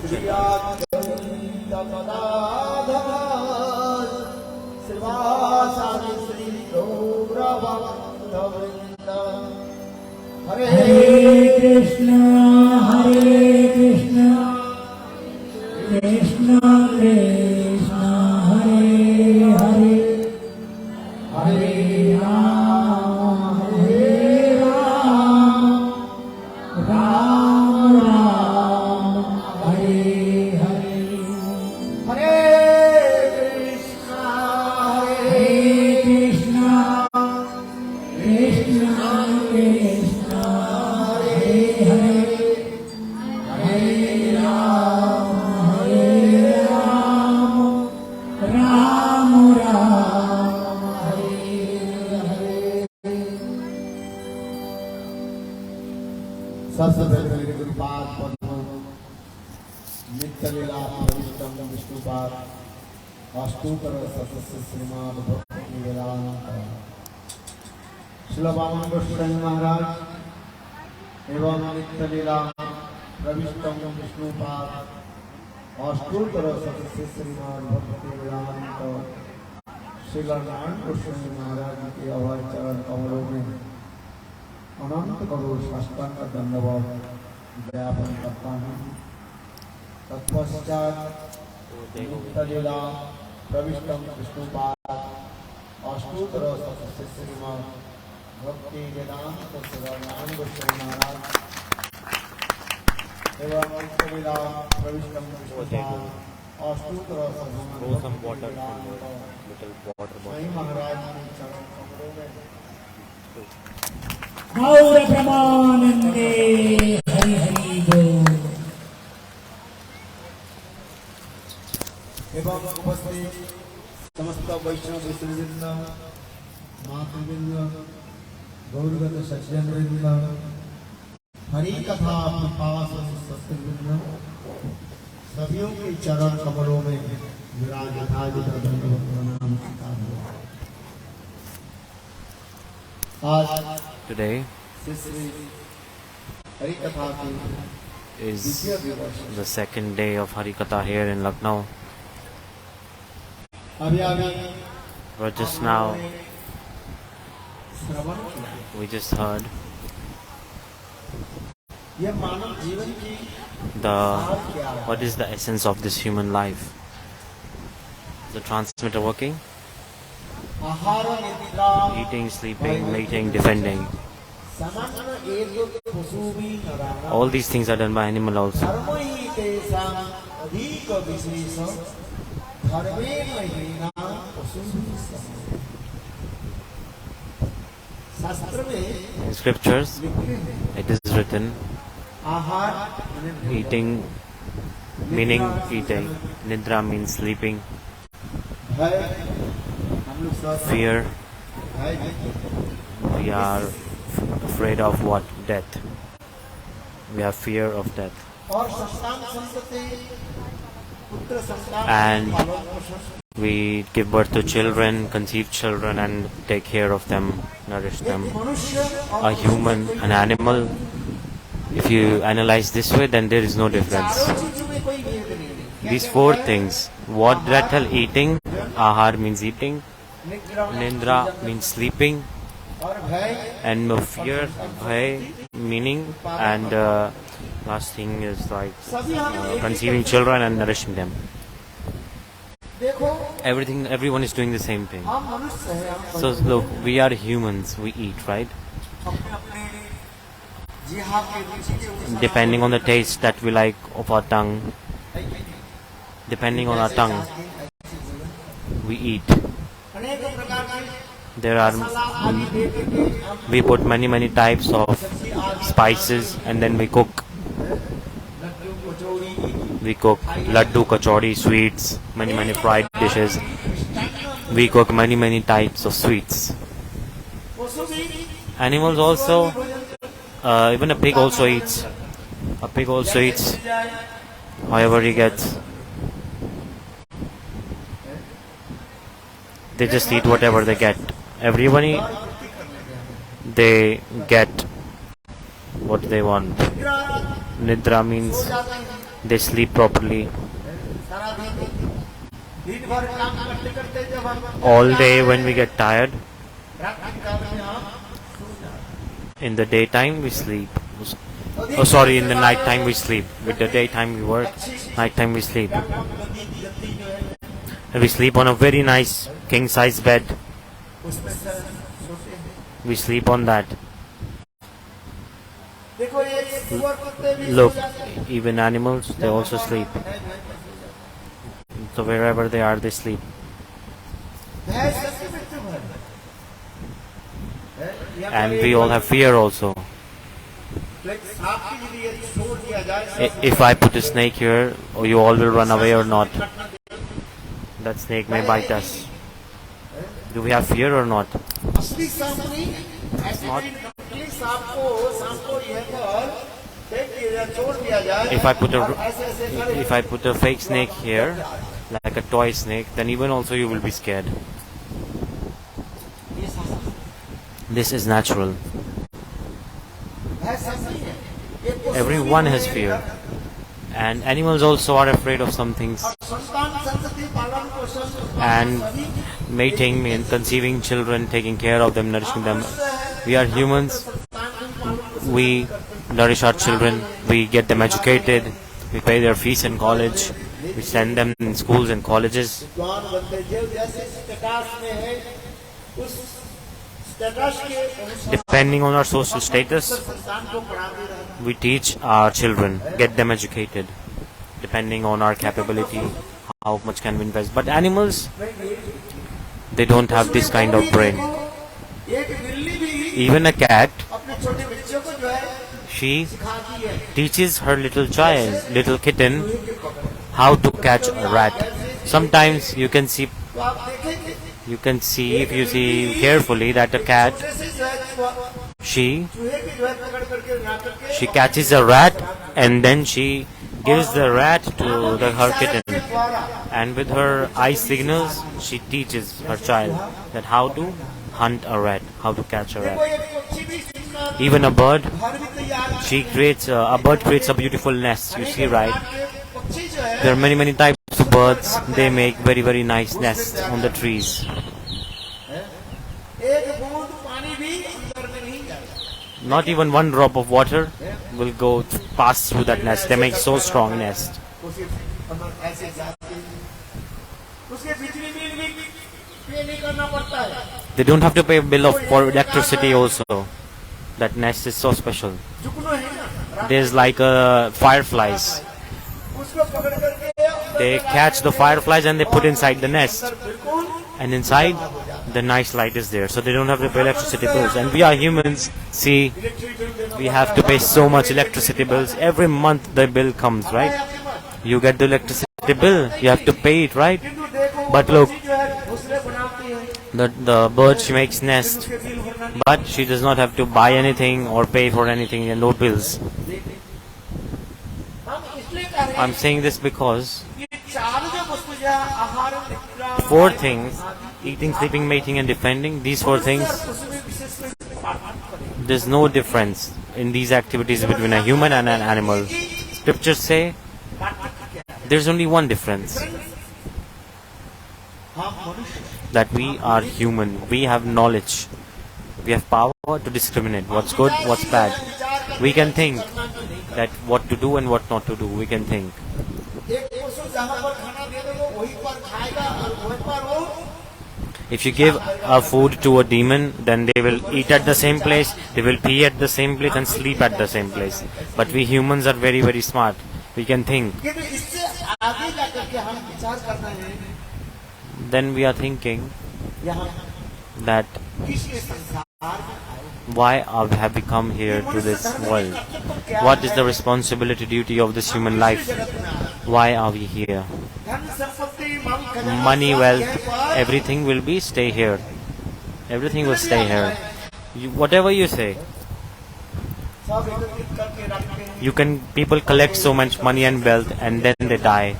Krishna, Krishna Krishna, Hare Hare, Hare Rama, Rama Rama, Hare Hare. Hare Krishna, Krishna Krishna, Hare Hare, Hare Rama, Rama Rama, Hare Hare. सबसे पहले गुरुपाद पद्म नित्य लीला प्रविष्टम विष्णुपाद अष्टोत्तर सतस्य श्रीमद् भक्ति वेदांत श्रील वामन गोस्वामी महाराज एवं नित्य लीला प्रविष्टम विष्णुपाद अष्टोत्तर सतस्य श्रीमद् भक्ति वेदांत श्रील नारायण गोस्वामी महाराज के अभय चरण कमलों में अनंत करोड़ साष्टांग दंडवत ज्ञापन करता हूँ। तत्पश्चात नित्य लीला प्रविष्टम विष्णुपाद अष्टोत्तर सतस्य श्रीमद् भक्ति वेदांत श्रील नारायण गोस्वामी महाराज एवं नित्य लीला प्रविष्टम विष्णुपाद अष्टोत्तर स्वामी महाराज के चरण कमलों में गौर ब्रह्मानंदे हरि हरि बोल। एवं उपस्थित समस्त वैष्णव विष्णुवृंद, मातृवृंद, गौरगत सज्जनवृंद, हरि कथा पिपासु सत्संगवृंद, सभियों के चरण कमलों में विराजमान दंडवत प्रणाम स्वीकार हो। Today is the second day of Harikatha here in Lucknow. But just now we just heard what is the essence of this human life. The transmitter working? Eating, sleeping, mating, defending. All these things are done by animal also. In scriptures, it is written, eating meaning eating, Nidra means sleeping, fear, we are afraid of what? Death. We have fear of death. And we give birth to children, conceive children and take care of them, nourish them. A human, an animal, if you analyze this way, then there is no difference. These four things, what did I tell? Eating, ahar means eating, nindra means sleeping, and fear, bhai, meaning, and last thing is like conceiving children and nourishing them. Everyone is doing the same thing. So look, we are humans, we eat, right? Depending on the taste that we like of our tongue, depending on our tongue, we eat. We put many types of spices and then we cook. We cook laddu, kachori, sweets, many fried dishes. We cook many types of sweets. Animals also, even a pig also eats. A pig also eats however he gets. They just eat whatever they get. Everybody, they get what they want. Nidra means they sleep properly. सारा दिन भर काम करते करते जब हम All day when we get tired, रात्रि काल में हम सो जाते in the daytime we sleep. Oh sorry, in the night time we sleep. With the daytime we work, night time we sleep. हैं गंदी गंदी जो है And we sleep on a very nice king size bed. उसमें sir सोते हैं। We sleep on that. देखो ये सुअर कुत्ते भी Look, सो जाते हैं। even animals, they also sleep. So wherever they are, they sleep. भैंस सबसे मृत्यु भर है। And we all have fear also. लेकिन सांप की यदि ये छोड़ दिया जाए If I put a snake here, you all will run away or not? That snake may bite us. Do we have fear or not? असली सांप नहीं ऐसे नकली सांप को यह पर फेंक दिया छोड़ दिया जाए। If I put a ऐसे ऐसे करे if I put a fake snake here, like a toy snake, then even also you will be scared. ये सांप This is natural. है सांप नहीं है। ये पशु Everyone भी has है। fear. And animals also are afraid of some things. संतान संतति पालन पोषण And mating and conceiving children, taking care of them, nourishing them. We are humans. We nourish our children. We get them educated. We pay their fees in college. We send them in schools and colleges. विद्वान बनते जो जैसे status में है उस status के अनुसार Depending on our social status, संतान को पढ़ाते रहे। we teach our children, get them educated. Depending on our capability, how much can we invest. But animals, they don't have this kind of brain. एक बिल्ली भी Even a cat, अपने छोटे बच्चों को जो है she सिखाती है teaches her little child, little kitten, how to catch a rat. Sometimes you can see, तो आप देखेंगे if you see carefully, that a cat, जैसे जो है she चूहे की जो है पकड़ करके ला करके she catches a rat and then she gives the rat to her kitten. And with her eye signals, she teaches her child that how to hunt a rat, how to catch a rat. कोई एक पक्षी भी सुंदर Even a bird, घर भी तैयार a bird creates a beautiful nest. You see, right? के पक्षी जो है There are many types of birds. They make very nice nests on the trees. एक बूंद पानी भी अंदर में नहीं जाएगा। Not even one drop of water will pass through that nest. They make so strong nest. उसके अंदर ऐसे जाते हैं। उसके बिजली बिल भी पे नहीं करना पड़ता है। They don't have to pay a bill for electricity also. That nest is so special. जुगनू है ना There's like fireflies. उसको पकड़ करके They catch the fireflies and they put inside the nest. बिल्कुल And inside, the nice light is there. So they don't have to pay electricity bills. And we are humans. See, we have to pay so much electricity bills. Every month the bill comes, right? You get the electricity bill. You have to pay it, right? किंतु देखो But look, जो है घोंसले बनाती है the bird, she makes nest. उसके bill भरना But she does not have to buy anything or pay for anything and no bills. हम इसलिए कह रहे हैं I'm saying this because कि चार जो वस्तु जो है आहार निद्रा four things, eating, sleeping, mating and defending, these four things, उसमें विशेष रूप से पालन करें। there's no difference in these activities between a human and an animal. Scriptures say there's only one difference, हम मनुष्य that we are human. We have knowledge. We have power to discriminate what's good, what's bad. We can think that what to do and what not to do. We can think. एक पशु जहाँ पर खाना दे दो वहीं पर खाएगा और वहीं पर वो If you give a food to a demon, then they will eat at the same place, they will pee at the same place and sleep at the same place. But we humans are very smart. We can think. किंतु इससे आगे जाकर के हम विचार करना है Then we are thinking यहाँ that किस संसार में आए why have we come here to this world? What is the responsibility, duty of this human life? Why are we here? धन संपत्ति मन खजाना Money, सब wealth, यहीं पर everything will be stay here. Everything will stay here. Whatever you say, सब एकत्रित करके रखते हैं you can, people collect so much money and wealth and then they die.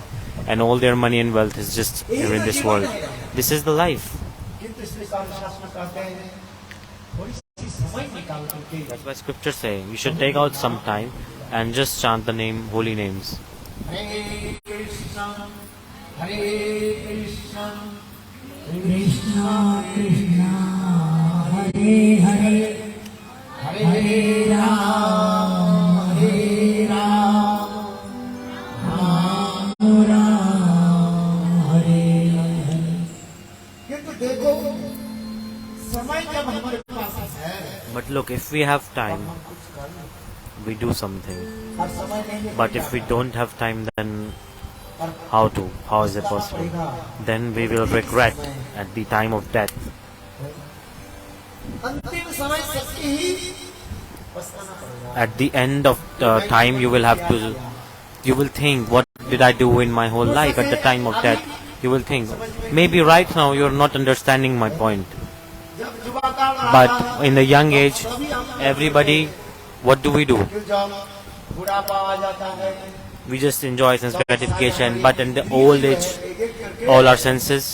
And all their money and wealth is just here in this world. This is the life. किंतु इसलिए शास्त्र कहते हैं थोड़ी सी समय निकाल करके That's why scriptures say we should take out some time and just chant the name, holy names. Hare Krishna, Hare Krishna, Krishna Krishna, Hare Hare, Hare Ram, Hare Ram, Ram Ram, Hare Hare. किंतु देखो समय जब हमारे पास है, But look, if we have time, we do something. और समय नहीं है, But if we don't have time, then how to? How is it possible? Then we will regret at the time of death. अंतिम समय सबकी ही पछताना पड़ेगा. At the end of the time, you will think, what did I do in my whole life? At the time of death, you will think, maybe right now you are not understanding my point. जब युवा काल आता But है, in the young age, everybody, what do? फिर जब बुढ़ापा आ जाता है, We just enjoy sense gratification. But in the old age, all our senses,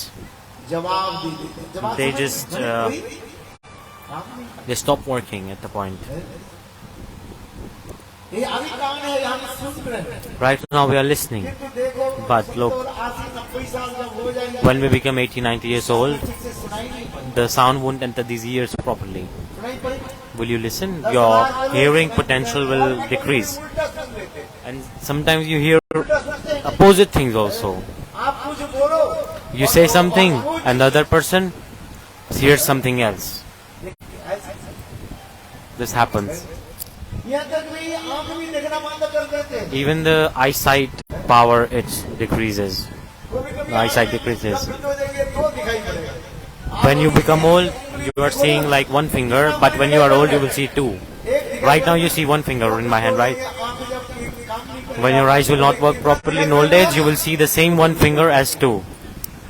जवाब दे देते हैं. जवाब they समझ- just समझ कोई? काम नहीं. they stop working at the point. ये अभी काम है, हम सुन रहे हैं. Right now we are listening. किंतु देखो, But look, 80-90 साल जब हो जाएंगे, when we become 80, 90 years old, ठीक से सुनाई नहीं पड़ेगा. the sound won't enter these ears properly. सुनाई पड़ेगा. Will you listen? Your hearing potential will decrease. उल्टा सुन लेते हैं. And sometimes you hear उल्टा सुनते हैं. opposite things also. आप कुछ बोलो, You say something and the other person hears something else. This happens. यहाँ तक नहीं, आँख भी देखना बंद कर देते हैं. Even the eyesight power, it decreases. कभी-कभी eyesight decreases. जब फिर हो जाएंगे तो दिखाई पड़ेगा. When you become old, you are seeing like one finger, but when you are old, you will see two. Right now you see one finger in my hand, right? आँख जब काम नहीं करेगी, When your eyes will not work properly in old age, you will see the same one finger as two.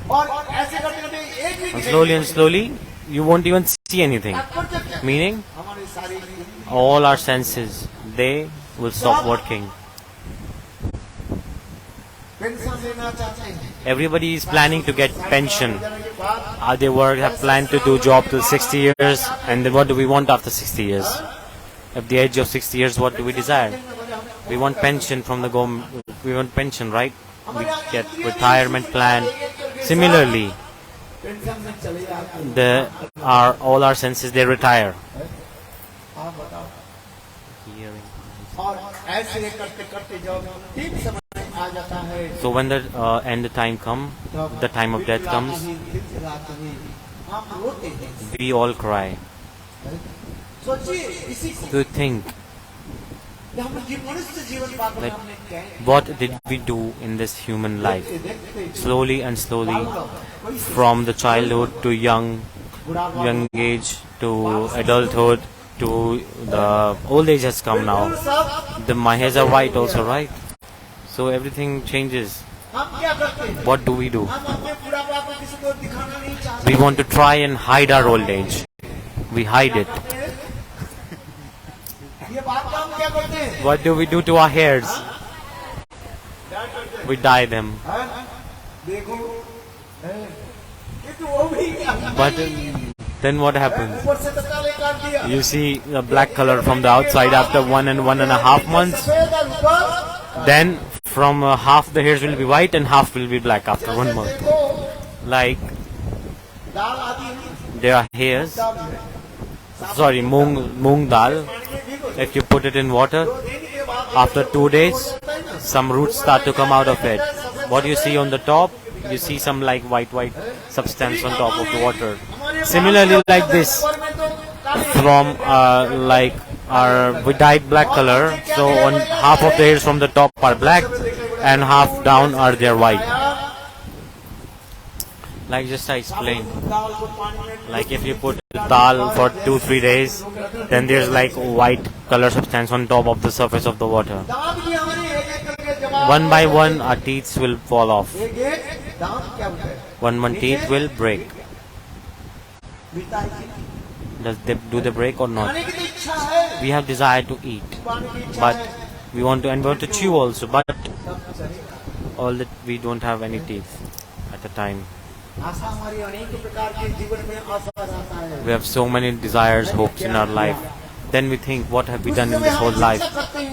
और ऐसे करते-करते एक भी And slowly, you won't even see anything. Meaning, हमारी सारी all our senses, they will stop working. Pension लेना चाहते हैं. Everybody is planning to get pension. जाने के बाद They have planned to do job till 60 years, and then what do we want after 60 years? At the age of 60 years, what do we desire? We want pension from the government. We want pension, right? We get retirement plan. Similarly, pension में चले जाते हैं. all our senses, they retire. आप बताओ. और ऐसे करते-करते जब ठीक समय आ जाता है, So when the end time come, the time of death comes, आप रोते हैं. we all cry. सोचिए इसी को To think, कि हम मनुष्य जीवन पाकर Like- हमने क्या what did we do in this human life? देखते Slowly and slowly, from the childhood to young age to adulthood to the old age has come now. सब My hairs are white also, right? So everything changes. हम क्या करते हैं? What do we do? हम अपने बुढ़ापा को किसी को दिखाना नहीं चाहते. We want to try and hide our old age. We hide it. ये बात का हम क्या करते हैं? What do we do to our hairs? We dye them. हाँ? देखो हैं? किंतु वो भी क्या? But then what happens? ऊपर से तो काले काट दिया. You see the black color from the outside after 1.5 months. सफेद और ऊपर Then from half the hairs will be white and half will be black after 1 month. देखो Like दाल आती है. there are hairs. दाल में. Sorry, moong dal. If you put it in water, after 2 days, some roots start to come out of it. What you see on the top, you see some like white substance on top of the water. Similarly, like this, from like we dyed black color, so on half of the hairs from the top are black and half down are there white. Like just I explained, दाल को पानी में like if you put dal for 2-3 days, then there's like white color substance on top of the surface of the water. दांत भी हमारे एक-एक करके जवाब. One by one, our teeth will fall off. एक-एक दांत क्या होता है? One teeth will break. मिलता है कि नहीं? Do they break or not? खाने की तो इच्छा है. We have desire to eat, पानी की इच्छा but है. we want to chew also, but सब कुछ है. all that we don't have any teeth at the time. आशा हमारी अनेक प्रकार के जीवन में आशा रहता है. We have so many desires, hopes in our life. Then we think, what have we done in this whole life?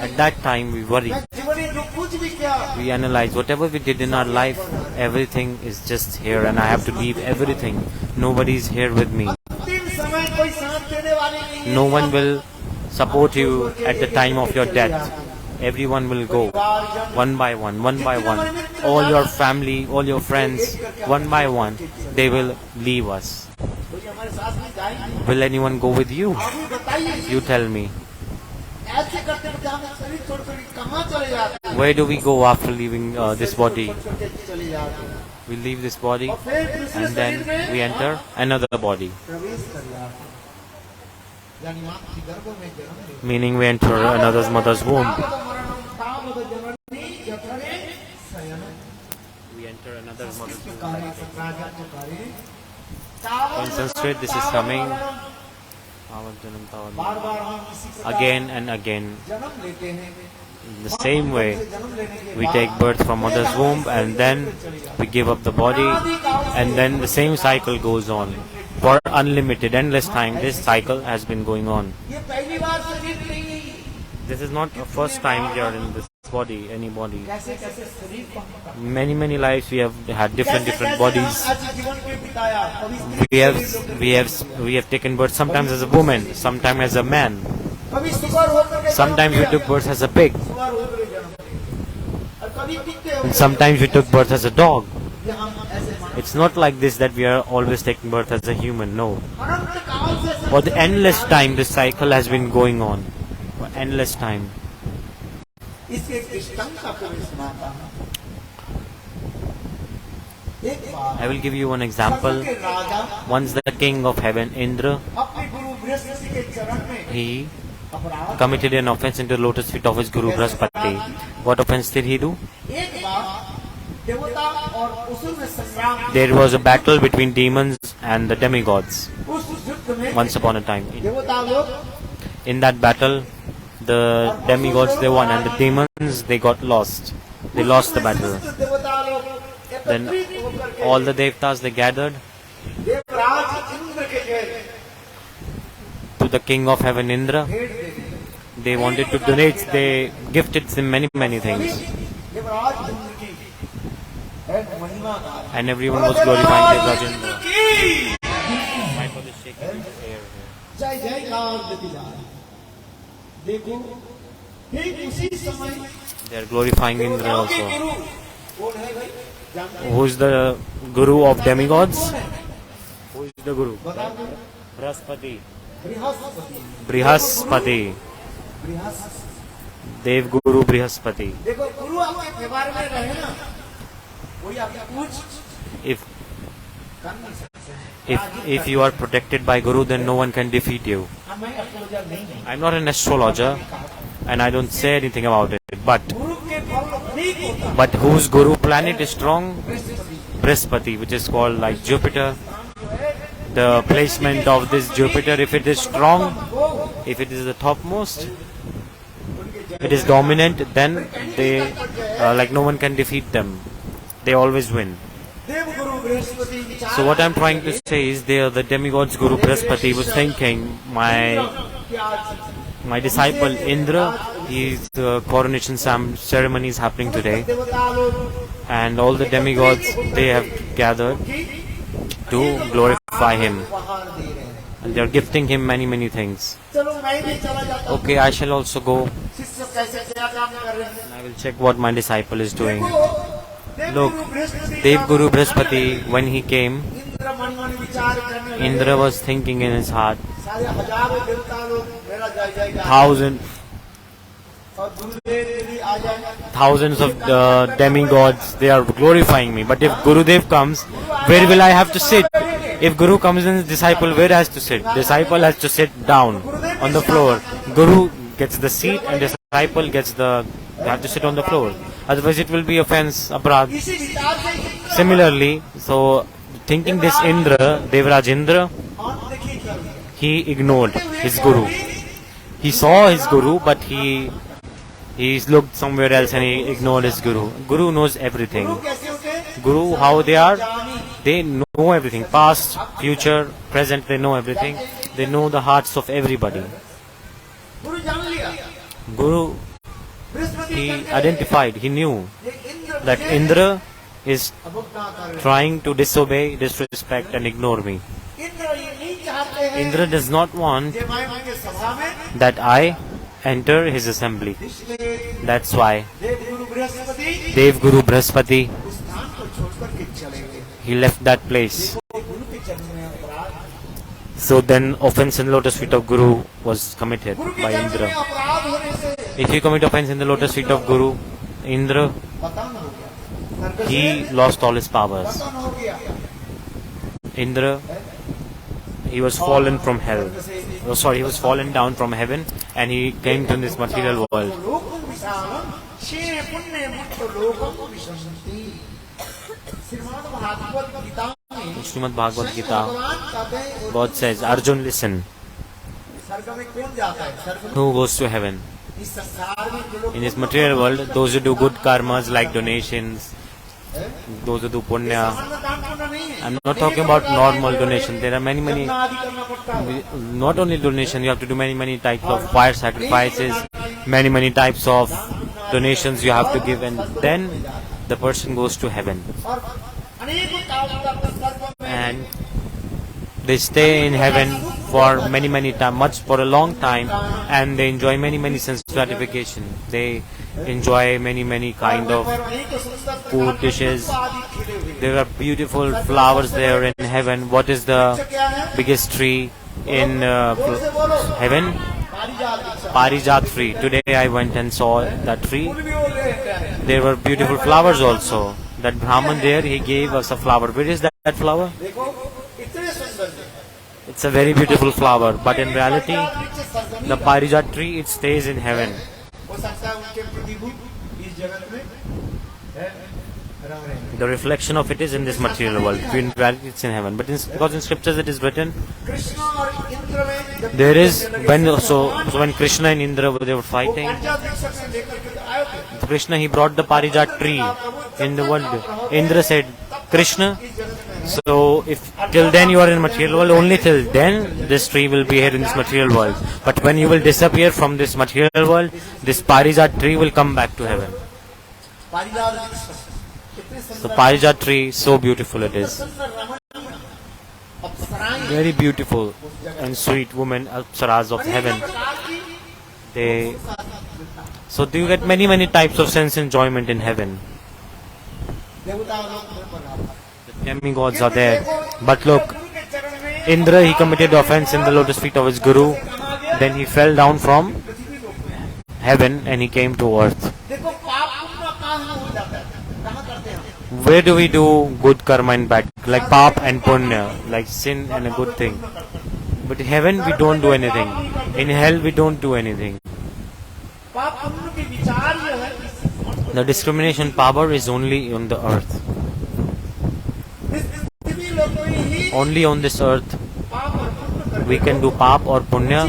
At that time, we worry. मैं जीवन ही दुख कुछ भी क्या We analyze whatever we did in our life, everything is just here and I have to leave everything. Nobody is here with me. अंतिम समय कोई साथ देने वाले नहीं है। No one will support you at the time of your death. Everyone will go one by one, one by one. All your family, all your friends, one by one, they will leave us. कोई हमारे साथ में जाएंगे, Will anyone go with you? आप ही बताइए। You tell me. ऐसे करते करते हम शरीर छोड़ कर कहाँ चले जाते हैं? Where do we go after leaving this body? छोड़ के चले जाते हैं। We leave this body और फिर दूसरे and then शरीर में we enter another body. प्रवेश कर जाते हैं। यानी माँ के गर्भ में जन्म लेते हैं। Meaning we enter another mother's womb. तावद जननी यथरे शयनं। We enter another mother's womb. चकारे चक्राजा चकारे। In Sanskrit this is coming बार बार हम इसी प्रकार again and again. जन्म लेते हैं। In the same way, जन्म लेने के we बाद take birth from mother's womb and then we give up the body and then the same cycle goes on. For unlimited, endless time, this cycle has been going on. ये पहली बार शरीर नहीं। This is not the first time we are in this body, any body. कैसे कैसे शरीर को हम Many lives we have had different bodies. आज जीवन को बिताया। कभी We have taken birth sometimes as a woman, sometimes as a man. कभी सुअर होकर के Sometimes we took birth as a pig, सुअर होकर के जन्म लिया। और कभी कुत्ते and होकर sometimes we took birth as a dog. के हम ऐसे मानव It's not like this that we are always taking birth as a human, no. अनंत काल से For the endless time this cycle has been going on. For endless time. इसके दृष्टांत आपको मैं सुनाता हूँ। एक बार I will give you one example. के राजा Once the king of heaven, Indra, अपने गुरु बृहस्पति के चरण में he अपराध committed an offense into the lotus feet of his guru Brhaspati. What offense did he do? एक बार देवता और असुर में संग्राम। There was a battle between demons and the demigods उस युद्ध में once upon a time. देवता लोग In that battle, the demigods they won and the demons they got lost. They lost the battle. देवता लोग Then एकत्रित होकर के all the devtas they gathered Devraj Indra के गए to the king of heaven Indra. भेंट देने। They wanted to donate. They gifted him many things, Devraj Indra की है महिमा का and everyone was glorifying Devraj Indra. की My father is shaking his hair here. जय जयकार देती जा रही। देखो ठीक उसी समय They are glorifying Indra देवताओं के also. गुरु कौन है भाई? जानते हैं? Who is the guru of demigods? Who is the guru? बता दो। Brhaspati. Brihaspati. Brhaspati. Brihaspati. Dev Guru Brhaspati. देखो गुरु आपके व्यवहार में रहे ना, कोई आपसे कुछ If कर नहीं सकते। if you are protected by Guru, then no one can defeat you. मैं एस्ट्रोलॉजर नहीं हूँ। I'm not an astrologer, and I don't say anything about it. But गुरु के फल ठीक होता है। whose Guru planet is strong? Brihaspati. Brhaspati, which is called like Jupiter. The placement of this Jupiter, if it is strong, if it is the topmost, it is dominant, then they like no one can defeat them. They always win. देव गुरु बृहस्पति विचार So what I'm trying to say is there the demigods Guru Brhaspati was thinking my disciple Indra, his coronation ceremony is happening today, देवता लोग and all the demigods they have gathered to glorify him, उपहार दे रहे हैं। and they are gifting him many things. चलो मैं भी चला जाता हूँ। Okay, I shall also go. शिष्य कैसे क्या काम कर रहे हैं? I will check what my disciple is doing. देखो, Look, देवगुरु बृहस्पति Dev का Guru Brhaspati, when he came, Indra मन मन विचार करने लगे। Indra was thinking in his heart, सारे हजारों देवता लोग मेरा जय जयकार और गुरुदेव यदि आ जाए thousands of demigods, they are glorifying me. But if Gurudev comes, where will I have to sit? If Guru comes in, disciple where has to sit? Disciple has to sit down on the floor. Guru gets the seat and disciple gets they have to sit on the floor. Otherwise it will be offense, aparadh. इसी विचार से Similarly, so thinking this Indra, Devraj Indra, आंख देखी कर लिया। he ignored his Guru. He saw his Guru, but he looked somewhere else and he ignored his Guru. Guru knows everything. गुरु कैसे होते? Guru, how they are? They know everything. Past, future, present, they know everything. They know the hearts of everybody. गुरु जान लिया। Guru, Brihaspati he identified, he knew that Indra is trying to disobey, disrespect and ignore me. Indra does not want that I enter his assembly. That's why Dev Guru Brhaspati, he left that place. So then offense in the lotus feet of Guru was committed by Indra. If you commit offense in the lotus feet of Guru, Indra, he lost all his powers. Indra, he was fallen from hell. Oh, sorry, he was fallen down from heaven and he came to this material world. Srimad Bhagavad-katha, God says, Arjun, listen. Who goes to heaven? In this material world, those who do good karmas like donations, those who do punya. I'm not talking about normal donation. There are many, not only donation, you have to do many types of fire sacrifices, many types of donations you have to give, and then the person goes to heaven. And they stay in heaven for many time, for a long time, and they enjoy many sense gratification. They enjoy many kind of food dishes. There are beautiful flowers there in heaven. What is the biggest tree in heaven? Parijat tree. Today I went and saw that tree. There were beautiful flowers also. That Brahman there, he gave us a flower. Where is that flower? It's a very beautiful flower, but in reality, the Parijat tree, it stays in heaven. The reflection of it is in this material world. In reality, it's in heaven. But because in scriptures it is written, there is when Krishna and Indra they were fighting, Krishna, he brought the Parijat tree in the world. Indra said, Krishna, so if till then you are in material world, only till then this tree will be here in this material world. But when you will disappear from this material world, this Parijat tree will come back to heaven. The Parijat tree, so beautiful it is. Very beautiful and sweet women, apsaras of heaven. So do you get many types of sense enjoyment in heaven. The demigods are there. But look, Indra, he committed offense in the lotus feet of his Guru. Then he fell down from heaven and he came to earth. Where do we do good karma and bad? Like pap and punya, like sin and a good thing. But in heaven we don't do anything. In hell we don't do anything. The discrimination power is only on the earth. Only on this earth we can do pap or punya,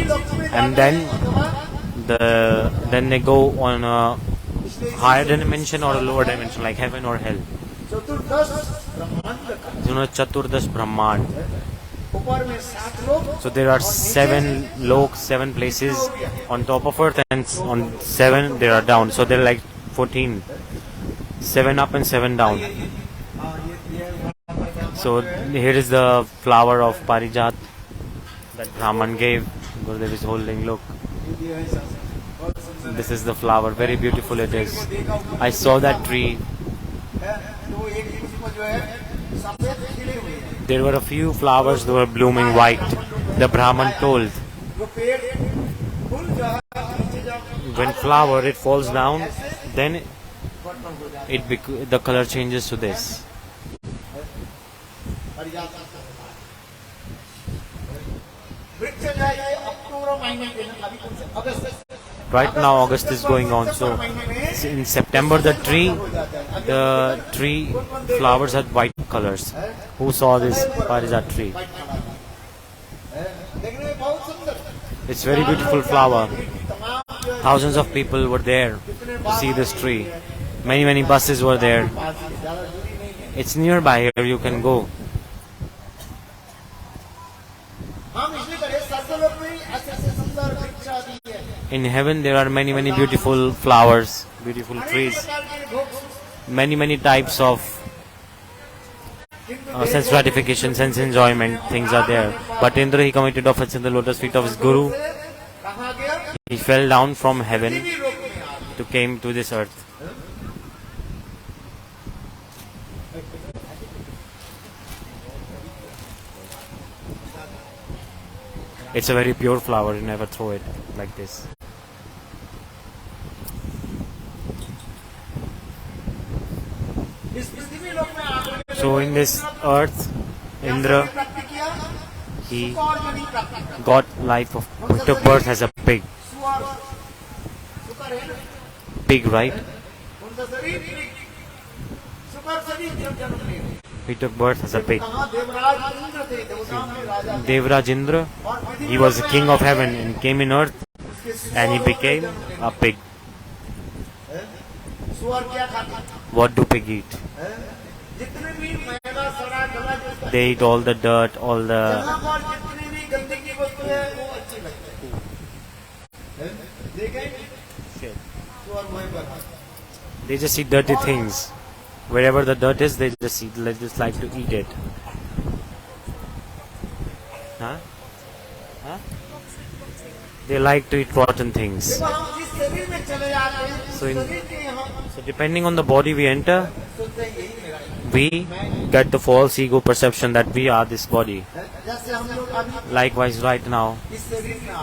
and then they go on a higher dimension or a lower dimension like heaven or hell. Chaturdash Brahmand. So there are 7 loks, 7 places on top of earth, and on 7 there are down. So there are like 14. 7 up and 7 down. So here is the flower of Parijat that Brahman gave. Gurudev is holding, look. This is the flower, very beautiful it is. I saw that tree. There were a few flowers that were blooming white. The Brahman told, when flower it falls down, then the color changes to this. Right now August is going on, so in September the tree flowers had white colors. Who saw this Parijat tree? It's very beautiful flower. Thousands of people were there to see this tree. Many buses were there. It's nearby here, you can go. In heaven there are many beautiful flowers, beautiful trees, many types of sense gratification, sense enjoyment things are there. But Indra, he committed offense in the lotus feet of his guru. He fell down from heaven to came to this earth. It's a very pure flower, you never throw it like this. So in this earth, Indra, he got life of, he took birth as a pig. Pig, right? He took birth as a pig. Devraj Indra, he was the king of heaven and came in earth and he became a pig. What do pig eat? They eat all the dirt, all the... They just eat dirty things. Wherever the dirt is, they just eat, they just like to eat it. Huh? Huh? They like to eat rotten things. So depending on the body we enter, we get the false ego perception that we are this body. Likewise, right now,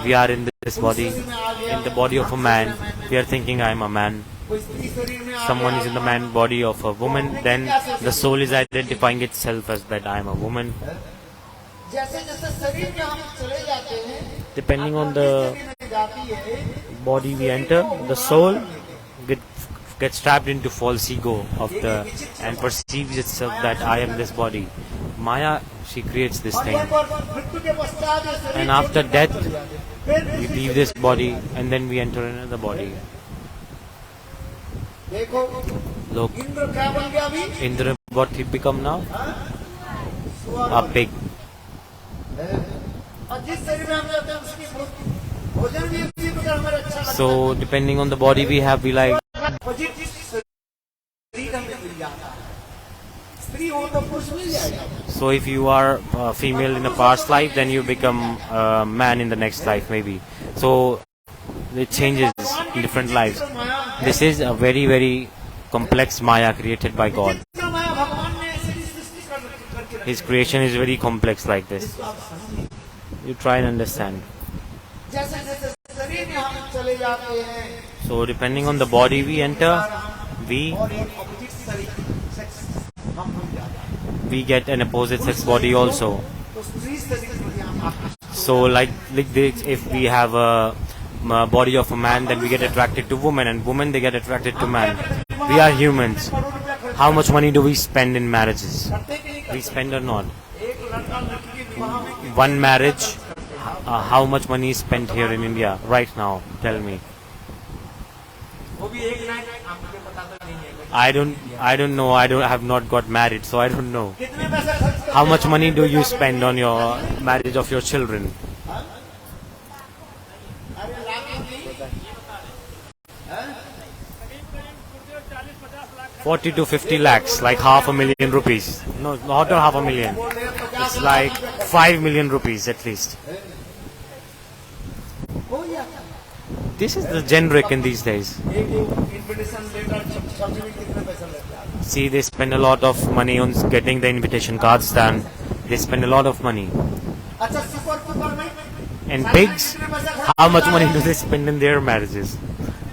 we are in this body, in the body of a man. We are thinking I am a man. Someone is in the man body of a woman, then the soul is identifying itself as that I am a woman. Depending on the body we enter, the soul gets trapped into false ego of the and perceives itself that I am this body. Maya, she creates this thing. And after death, we leave this body and then we enter another body. Look, Indra, what he become now? A pig. So depending on the body we have, we like. So if you are a female in a past life, then you become a man in the next life maybe. So it changes in different lives. This is a very complex Maya created by God. His creation is very complex like this. You try and understand. So depending on the body we enter, we get an opposite sex body also. So like this, if we have a body of a man, then we get attracted to woman, and women, they get attracted to man. We are humans. How much money do we spend in marriages? We spend or not? One marriage, how much money is spent here in India right now? Tell me. I don't know. I have not got married, so I don't know. How much money do you spend on your marriage of your children? 40 to 50 lakhs, like $500,000 rupees. No, not half a million. It's like 5 million rupees at least. This is the generic in these days. See, they spend a lot of money on getting the invitation cards done. They spend a lot of money. And pigs, how much money do they spend in their marriages?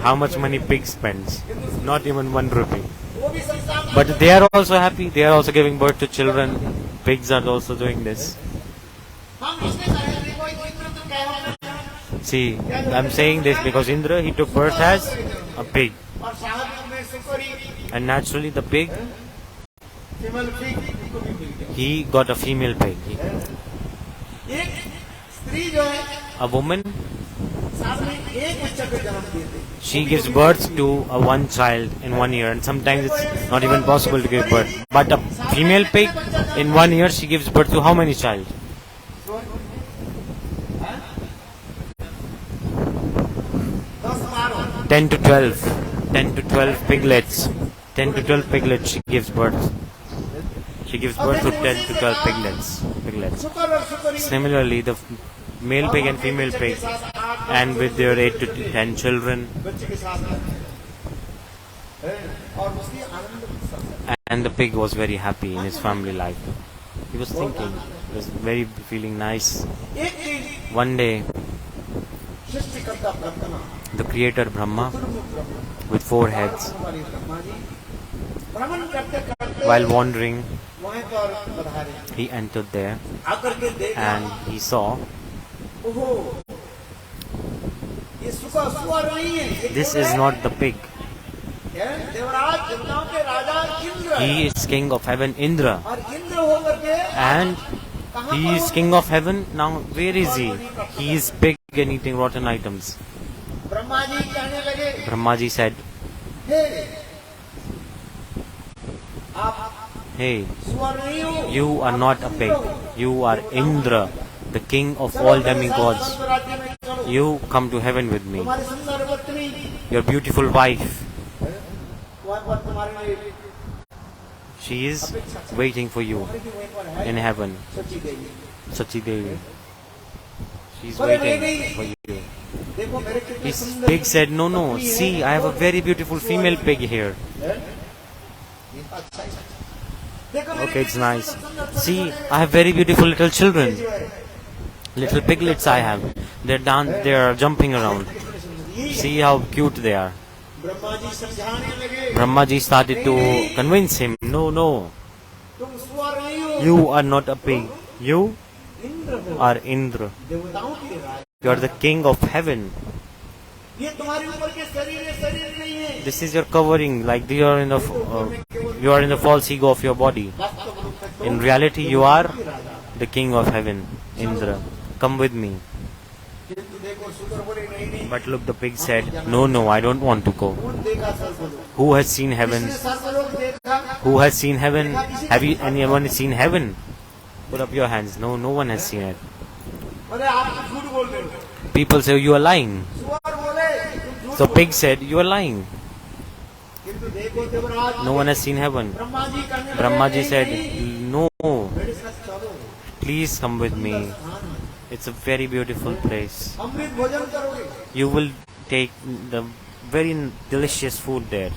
How much money pig spends? Not even 1 rupee. But they are also happy. They are also giving birth to children. Pigs are also doing this. See, I'm saying this because Indra, he took birth as a pig. And naturally the pig, he got a female pig. A woman, she gives birth to one child in 1 year, and sometimes it's not even possible to give birth. But a female pig, in 1 year, she gives birth to how many child? 10 to 12. 10 to 12 piglets. 10 to 12 piglets she gives birth. She gives birth to 10 to 12 piglets. Similarly, the male pig and female pig, and with their 8 to 10 children. And the pig was very happy in his family life. He was thinking, he was very feeling nice. One day, the creator Brahma, with 4 heads, while wandering, he entered there and he saw, this is not the pig. He is king of heaven, Indra. And he is king of heaven. Now where is he? He is big and eating rotten items. Brahmaji said, hey, you are not a pig. You are Indra, the king of all demigods. You come to heaven with me. Your beautiful wife, she is waiting for you in heaven. Sachi Devi. She is waiting for you. His pig said, no, see, I have a very beautiful female pig here. Okay, it's nice. See, I have very beautiful little children. Little piglets I have. They are jumping around. See how cute they are. Brahmaji started to convince him, no. You are not a pig. You are Indra. You are the king of heaven. This is your covering, like you are in the false ego of your body. In reality, you are the king of heaven, Indra. Come with me. But look, the pig said, no, I don't want to go. Who has seen heaven? Who has seen heaven? Have you anyone seen heaven? Put up your hands. No one has seen it. People say, you are lying. So pig said, you are lying. No one has seen heaven. Brahmaji said, no, please come with me. It's a very beautiful place. You will take the very delicious food there.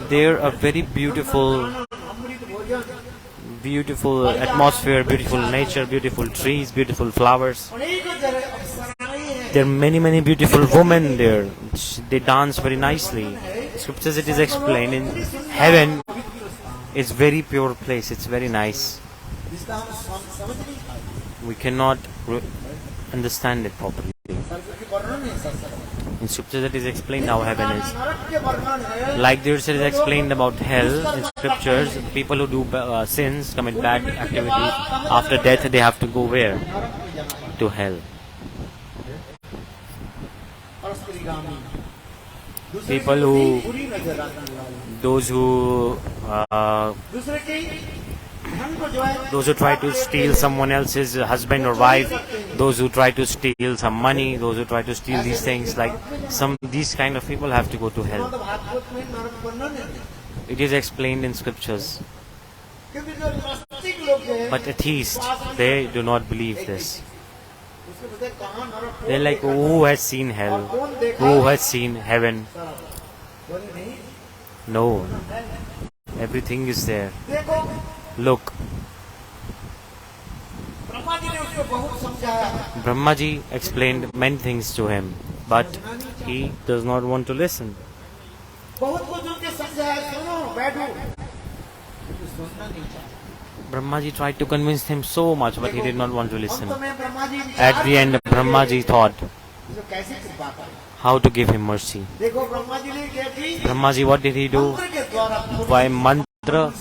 There are very beautiful atmosphere, beautiful nature, beautiful trees, beautiful flowers. There are many beautiful women there. They dance very nicely. Scriptures it is explained in heaven. It's very pure place. It's very nice. We cannot understand it properly. In scriptures it is explained how heaven is. Like there it is explained about hell in scriptures. People who do sins, commit bad activities, after death they have to go where? To hell. People who, those who try to steal someone else's husband or wife, those who try to steal some money, those who try to steal these things, like these kind of people have to go to hell. It is explained in scriptures. But atheists, they do not believe this. They're like, who has seen hell? Who has seen heaven? No. Everything is there. Look. Brahmaji explained many things to him, but he does not want to listen. Brahmaji tried to convince him so much, but he did not want to listen. At the end, Brahmaji thought how to give him mercy. Brahmaji, what did he do? By mantra,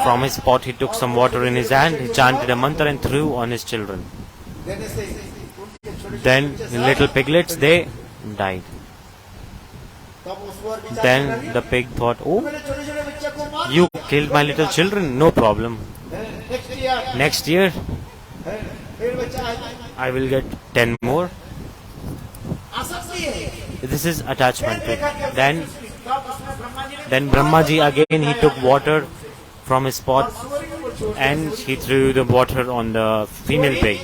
from his pot he took some water in his hand, he chanted a mantra and threw on his children. Then the little piglets, they died. Then the pig thought, oh, you killed my little children, no problem. Next year, I will get 10 more. आसक्ति है। This is attachment. फिर देखा कि Then तब उसमें ब्रह्मा जी ने then Brahmaji again he took water from his pot सूर्य को छोड़ and he threw the water on the female pig,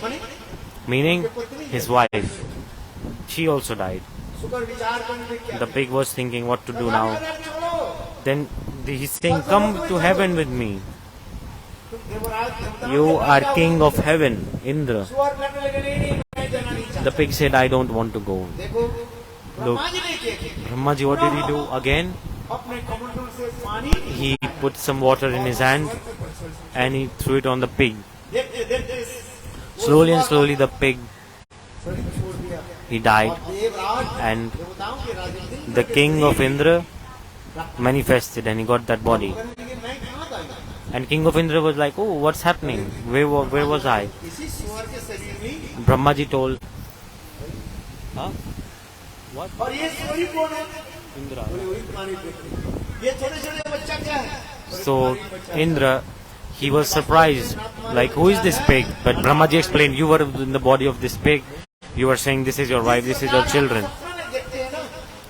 meaning his wife. She also died. सुकर विचार करने में क्या The pig was thinking what to do भगवान now. कहता है, छोड़ो Then he's saying, come to heaven with me. तुम देवराज देवताओं You के are राजा king हो। of heaven, Indra. सुअर करने लगे, नहीं मैं जाना नहीं चाहता। The pig said, I don't want to go. देखो ब्रह्मा जी ने क्या किया? Brahmaji, what did he do again? अपने कमंडल से पानी He put some water in his hand and he threw it on the pig. देखते देखते Slowly and slowly the pig, शरीर छोड़ दिया। he died, और देवराज and देवताओं के राजा दिन the king of Indra manifested and he got that body. करने लगे, मैं कहाँ था? And king of Indra was like, oh, what's happening? Where was I? इसी सुअर के शरीर में Brahmaji told, huh? What? और ये सोई कौन है? Indra. बोले वही पुरानी बेटी। ये छोटे छोटे बच्चा क्या है? बोले So पुरानी बच्चा। Indra, he was surprised, like, who is this pig? But Brahmaji explained, you were in the body of this pig. You were saying this is your wife, this is your children. सपने में देखते हैं ना,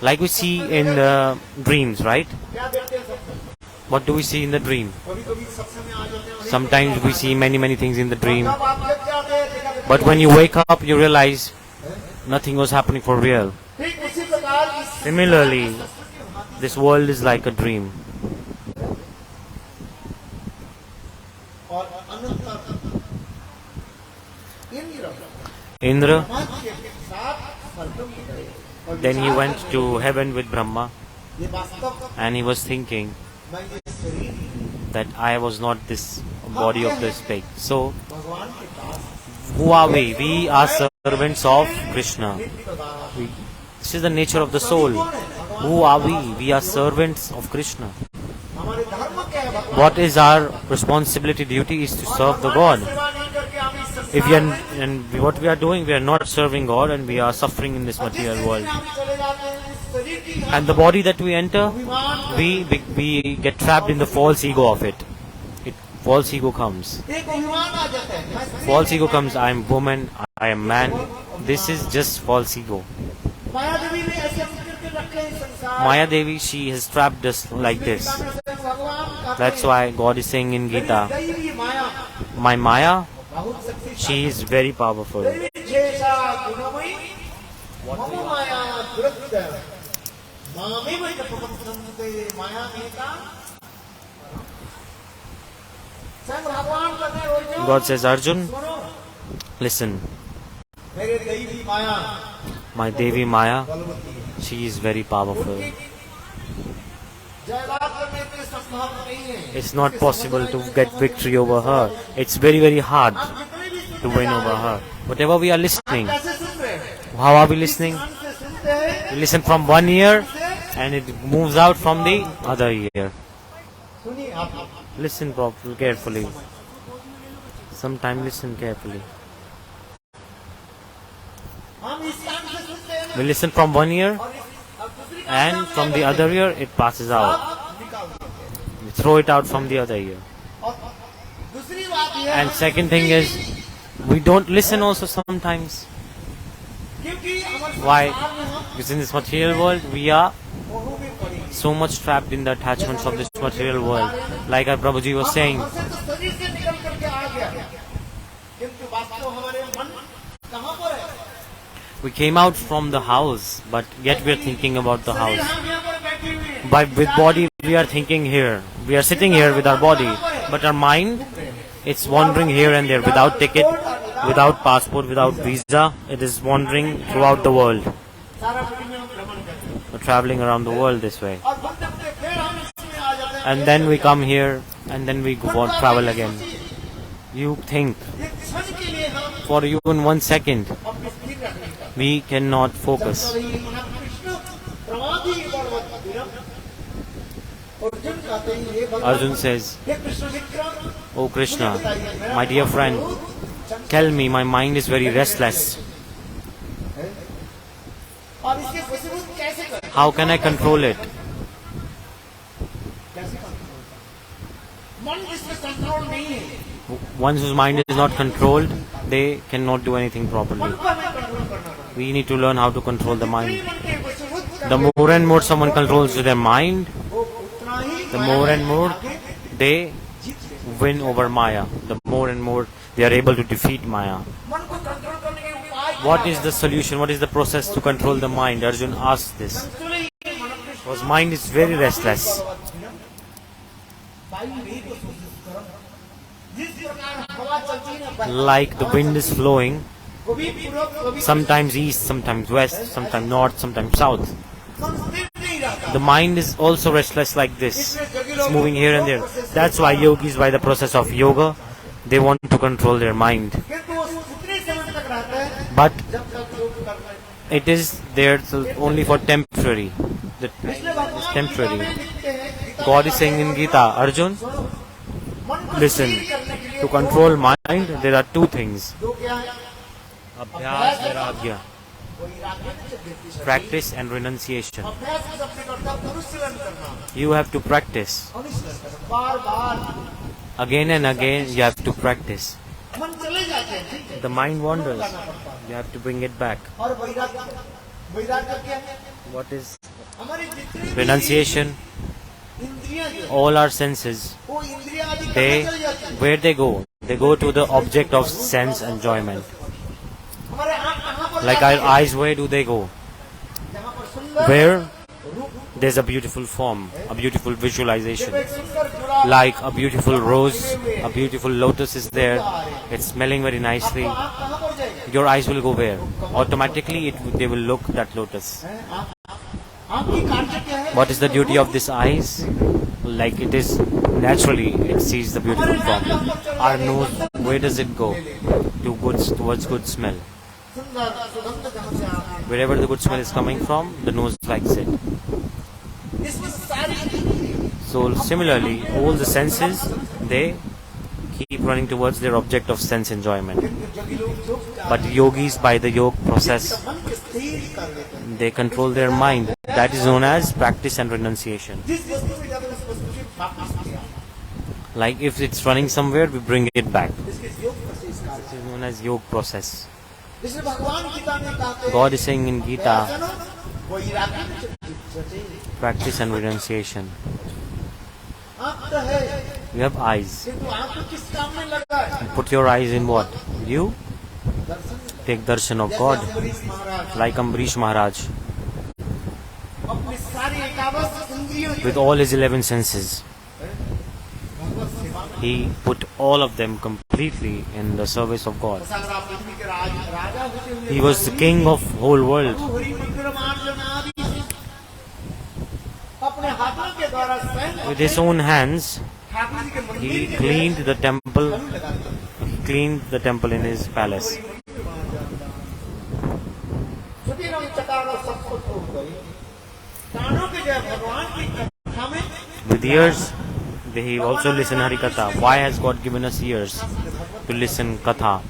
Like we see in the dreams, right? क्या देखते हैं सपने? What do we see in the dream? कभी कभी सपने में आ जाते हैं। Sometimes we see many things in the dream. जब आप जग जाते हैं, देखा देखा- But when you wake up, you realize nothing was happening for real. ठीक उसी प्रकार इस Similarly, this world is like a dream. और अनंत इंद्र Indra, ब्रह्मा जी के साथ स्वर्ग में गए और then he विचार went करने to heaven with Brahma लगे, ये वास्तव and he was thinking मैं ये शरीर that I was not this body of this pig. So, भगवान के पास who are we? We are servants of Krishna. नित्यदा We, this is the nature of the soul. Who are we? We are servants of Krishna. हमारे धर्म क्या है? भगवान What is our responsibility, duty is to serve the God. सेवा नहीं करके हम इस संसार If we are, में- and what we are doing, we are not serving God and we are suffering in this और जिस material शरीर world. में हम चले जाते हैं, इस शरीर की And the body that we enter, अभिमान we get trapped in the false ego of it. False ego comes. एक अभिमान आ जाता है। मैं शरीर False ego में- comes, I am woman, I am man. This is just false ego. माया देवी ने ऐसे करके रखे हैं संसार। Maya Devi, she has trapped us like this. भगवान कहते That's हैं, why God is saying in Gita, दैवी माया my Maya, बहुत शक्तिशाली she is very powerful. दैवी जेषा गुणमयी मम माया दुरत्य मामेव च प्रपद्यन्ते माया मेता। स्वयं भगवान कहते हैं, अर्जुन, God says, Arjun, सुनो, listen, मेरे दैवी माया my Devi Maya, बलवती है। she is very powerful. जयलाभ करने के संभव नहीं है। It's not possible to get victory over her. It's very hard आप जितने भी सुनते to win जा over रहे हैं, her. Whatever we are आप listening, कैसे सुन रहे हैं? how are we listening? कान से सुनते हैं, We listen from one ear and it moves out from the other ear. सुनिए आप Listen properly, carefully. Sometime listen carefully. हम इस कान से सुनते हैं ना, We listen from one ear और दूसरी कान and से from हम the other ear it passes out. निकाल देते हैं। We throw it out from the other ear. और दूसरी बात यह And second thing is, we don't listen also sometimes. क्योंकि हमारे Why? संसार में हम Because in this material world, we are मोह में पड़े हैं। so much trapped in the attachments of this material world. Like our Prabhuji was saying, हम से तो शरीर से निकल करके आ गया, किंतु वास्तव हमारे मन कहाँ पर है? we came out from the house, but yet we are thinking about the शरीर house. हम यहाँ पर बैठे हुए हैं। But with body, we are thinking here. We are sitting here with our body. But our mind, it's wandering here and there without ticket, without passport, without visa. It is wandering throughout the world. सारा दुनिया में भ्रमण करते हैं। We're traveling around the world this way. और घूमते घूमते फिर हम इसमें आ जाते हैं। And then we come here and then we go on travel again. You think ये क्षण के लिए हम for even 1 second, अपने स्थिर रखने का we cannot focus. कृष्ण प्रमादी बलवत् विरम। अर्जुन कहते हैं, ये भगवान- Arjun says, hey Krishna Vikram, Oh Krishna, my dear friend, tell me, my mind is very restless. और इसके वशीभूत कैसे करें? How can I control it? कैसे कंट्रोल? मन जिसमें कंट्रोल नहीं है, Ones whose mind is not controlled, they cannot do anything मन properly. को हमें कंट्रोल करना पड़ता है। We need to learn how to control the mind. The more and more someone controls their mind, the more and more they win over Maya. The more and more they are able to defeat Maya. What is the solution? What is the process to control the mind? Arjun asked this. Because mind is very restless. Like the wind is flowing, sometimes east, sometimes west, sometimes north, sometimes south. The mind is also restless like this. It's moving here and there. That's why yogis, by the process of yoga, they want to control their mind. But it is there only for temporary. It's temporary. God is saying in Gita, Arjun, listen, to control mind, there are two things. Abhyas, vairagya. Practice and renunciation. You have to practice. Again and again you have to practice. The mind wanders. You have to bring it back. What is renunciation? All our senses, where they go? They go to the object of sense enjoyment. Like our eyes, where do they go? Where there's a beautiful form, a beautiful visualization. Like a beautiful rose, a beautiful lotus is there. It's smelling very nicely. Your eyes will go where? Automatically they will look that lotus. What is the duty of this eyes? Like it is naturally, it sees the beautiful form. Our nose, where does it go? Towards good smell. Wherever the good smell is coming from, the nose likes it. So similarly, all the senses, they keep running towards their object of sense enjoyment. But yogis, by the yoga process, they control their mind. That is known as practice and renunciation. Like if it's running somewhere, we bring it back. This is known as yoga process. God is saying in Gita, practice and renunciation. You have eyes. And put your eyes in what? You take darshan of God. Like Ambarish Maharaj. With all his 11 senses. He put all of them completely in the service of God. He was the king of whole world. With his own hands, he cleaned the temple. He cleaned the temple in his palace. With ears, he also listen Harikatha. Why has God given us ears? To listen Katha.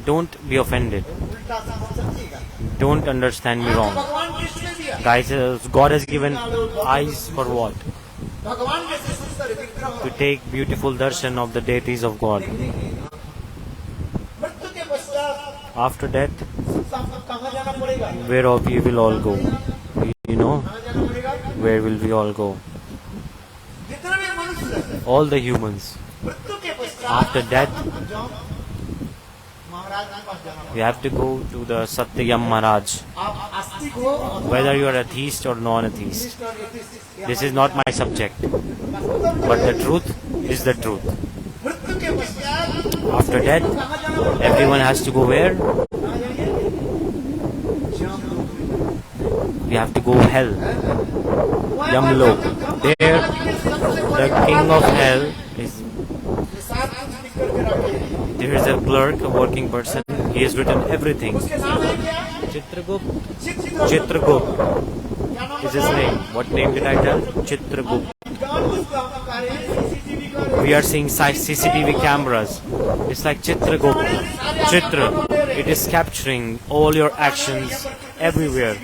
Don't be offended. Don't understand me wrong. Guys, God has given eyes for what? To take beautiful darshan of the deities of God. After death, where of you will all go? You know, where will we all go? All the humans. After death, we have to go to the Satya Yamaraja. Whether you are atheist or non-atheist. This is not my subject. But the truth is the truth. After death, everyone has to go where? We have to go hell. Yamlok. There, the king of hell is. There is a clerk, a working person. He has written everything. Citragupta is his name. What name did I tell? Citragupta. We are seeing CCTV cameras. It's like Citragupta. Chitra. It is capturing all your actions everywhere.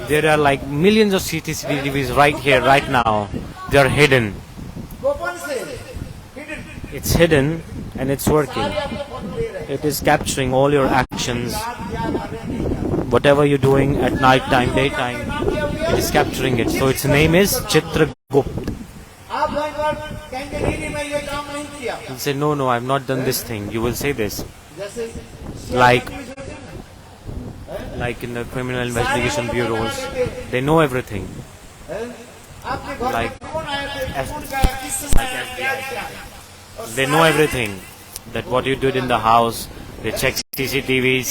There are like millions of CCTVs right here, right now. They are hidden. It's hidden and it's working. It is capturing all your actions, whatever you're doing at night time, daytime, it is capturing it. So its name is Citragupta. आप भयंकर कहेंगे नहीं मैं ये काम नहीं किया You say, no, I've not done this thing. You will say this. जैसे Like in the criminal investigation bureaus, they know everything. आपके घर Like में कौन आया था कौन गया किस like FBI. They know everything. That what you did in the house, they check CCTVs,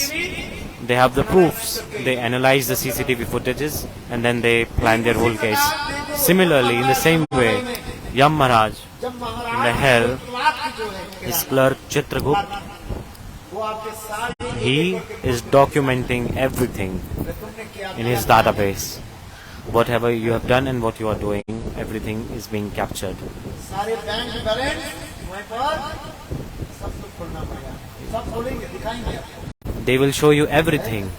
they have the proofs, they analyze the CCTV footages, and then they plan their whole case. Similarly, in the same way, Yamaraja जब in Maharaj the hell, आपकी जो है his clerk Citragupta, वो आपके सारे he is documenting everything तुमने किया in his database. Whatever you have done and what you are doing, everything is being captured. सारे बैंक बैलेंस वहीं पर सब कुछ खोलना पड़ेगा सब खोलेंगे दिखाएंगे आपको They will show you everything.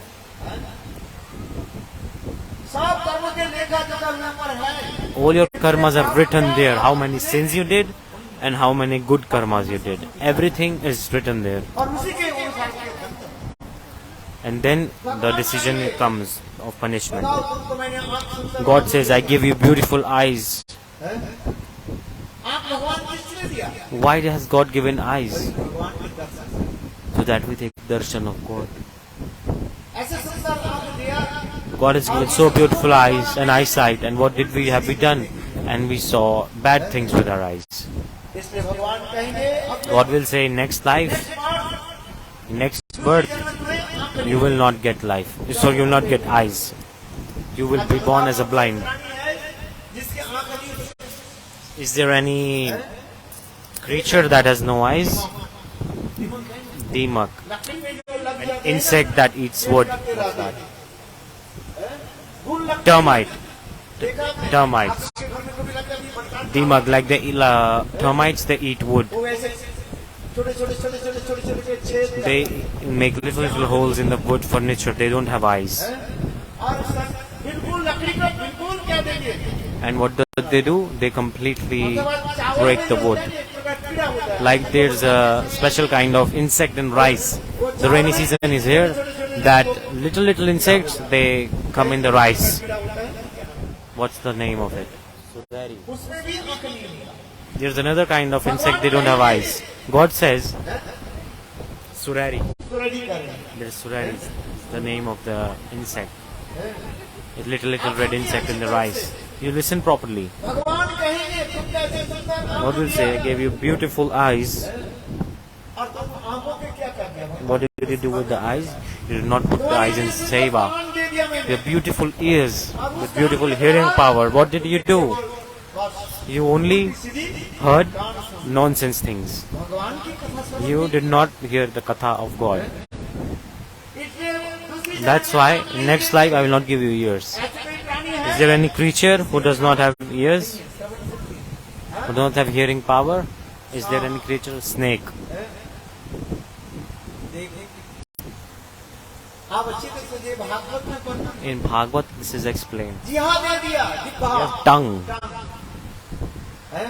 सब कर्मों के लेखा जोखा यहाँ पर है All your karmas are written there. How many sins you did and how many good karmas you did. Everything is written there. और उसी के अनुसार के बनते हैं। And then the decision comes of punishment. बताओ तुमको मैंने आँख सुनकर God says, I give you beautiful eyes. आप भगवान किसने दिया Why has God given eyes? भगवान के दर्शन से। So that we take darshan of God. ऐसे सुंदर आँख दिया God has given so beautiful eyes and eyesight. And what did we have we done? And we saw bad things with our eyes. इसलिए भगवान कहेंगे अपने God will say, next life, next birth, you will not get life. So you will not get eyes. You will be born as a blind. जिसके आँख नहीं Is there any creature that has no eyes? Demak. लकड़ी में जो लग An जाते हैं insect that eats wood. गुण लगते Termite. देखा Termites. आपके घर में कभी लग जाती है बरसात Demak, like the termites, they eat wood. वो ऐसे छोटे छोटे छोटे छोटे छोटे छोटे छेद They make little holes in the wood furniture. They don't have eyes. और बिल्कुल लकड़ी को बिल्कुल क्या देंगे And what do they do? They completely break the wood. Like there's a special kind of insect in rice. The rainy season is here. That little insects, they come in the rice. What's the name of it? उसमें भी आँख नहीं है There's another kind of insect, they don't have eyes. God says, Surari. सुरड़ी कर रहे हैं There's Surari, the name of the insect. A little red insect in the rice. You listen properly. भगवान कहेंगे तुम कैसे सुंदर आँख God will say, I gave you beautiful eyes. और तुम आँखों के क्या कर दिया भगवान What did you do with the eyes? You did not put the eyes in seva. दे दिया मैंने Your beautiful ears, with beautiful hearing power. What did you do? You only heard nonsense things. भगवान की कथा सुन You did not hear the katha of God. इसलिए दूसरी That's why in next life I will not give you ears. ऐसे कोई प्राणी है Is there any creature who does not have ears? Who don't have hearing power? Is there any creature? Snake. आप अच्छी तरह से ये भागवत में पढ़ना In Bhagavad this is explained. जी हाँ दे दिया जिह्वा Your tongue. है?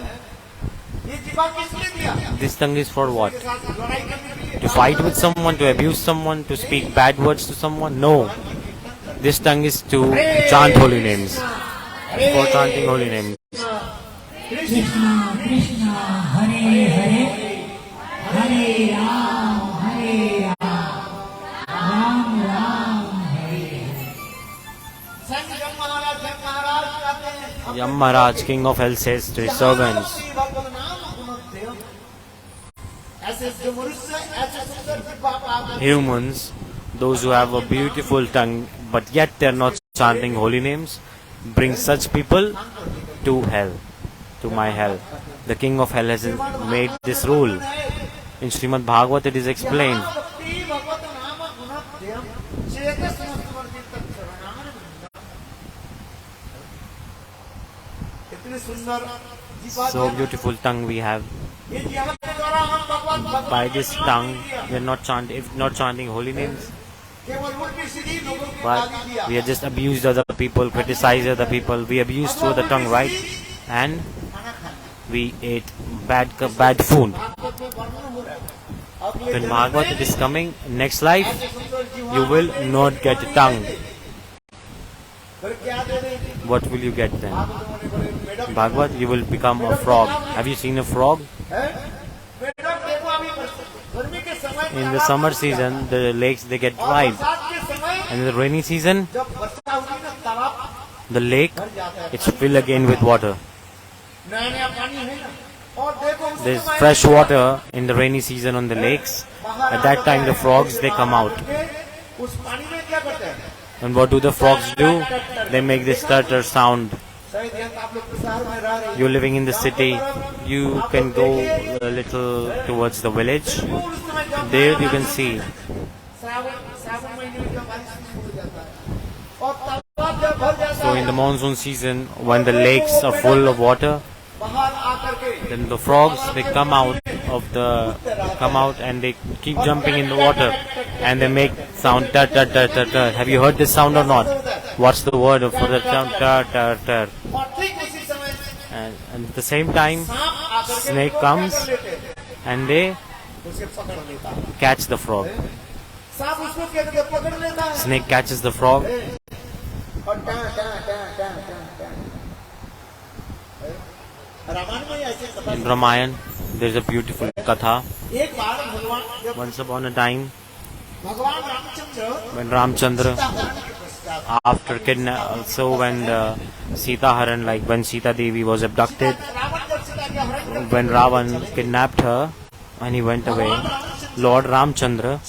ये जिह्वा किसने दिया This tongue is for what? के साथ लड़ाई करने के लिए To fight with someone, to abuse someone, to speak bad words to someone? No. This tongue is to chant holy names. For chanting holy names. Krishna Krishna Hare Hare Hare Ram Ram Ram संग जब महाराज कहते हैं Yamaraja, king of hell, says to his servants, ऐसे जो मनुष्य ऐसे सुंदर जिह्वा प्राप्त humans, those who have a beautiful tongue, but yet they are not chanting holy names, bring such people to hell, to my hell. The king of hell has made this rule. In Srimad Bhagavad it is explained. भक्ति भगवत नाम गुणोद्यम चेतस समर्पित तत्शरणान इतने सुंदर जिह्वा So beautiful tongue we have. ये जिह्वा के द्वारा हम भगवत By this tongue we are not chanting, if not chanting holy names, केवल उल्टी सीधी लोगों की but गाली दिया we are just abused other people, criticize other people. We abuse through the tongue, right? And we ate bad food. आपको कोई वर्णन हो रहा है When Bhagavad is coming, next life, you will not get a tongue. What will you get then? Bhagavad, you will become a frog. Have you seen a frog? In the summer season, the lakes they get dried. And in the rainy season, the lake, it's filled again with water. There's fresh water in the rainy season on the lakes. At that time, the frogs, they come out. And what do the frogs do? They make this stutter sound. You're living in the city, you can go a little towards the village. There you can see. So in the monsoon season, when the lakes are full of water, then the frogs, they come out and they keep jumping in the water and they make sound tar tar tar tar tar. Have you heard this sound or not? What's the word for the sound? Tar tar tar. And at the same time, snake comes and they catch the frog. Snake catches the frog. In Ramayana, there's a beautiful katha. Once upon a time, when Ramacandra, after kidnap, so when the Sita Haran, like when Sita Devi was abducted, when Ravan kidnapped her and he went away, Lord Ramacandra,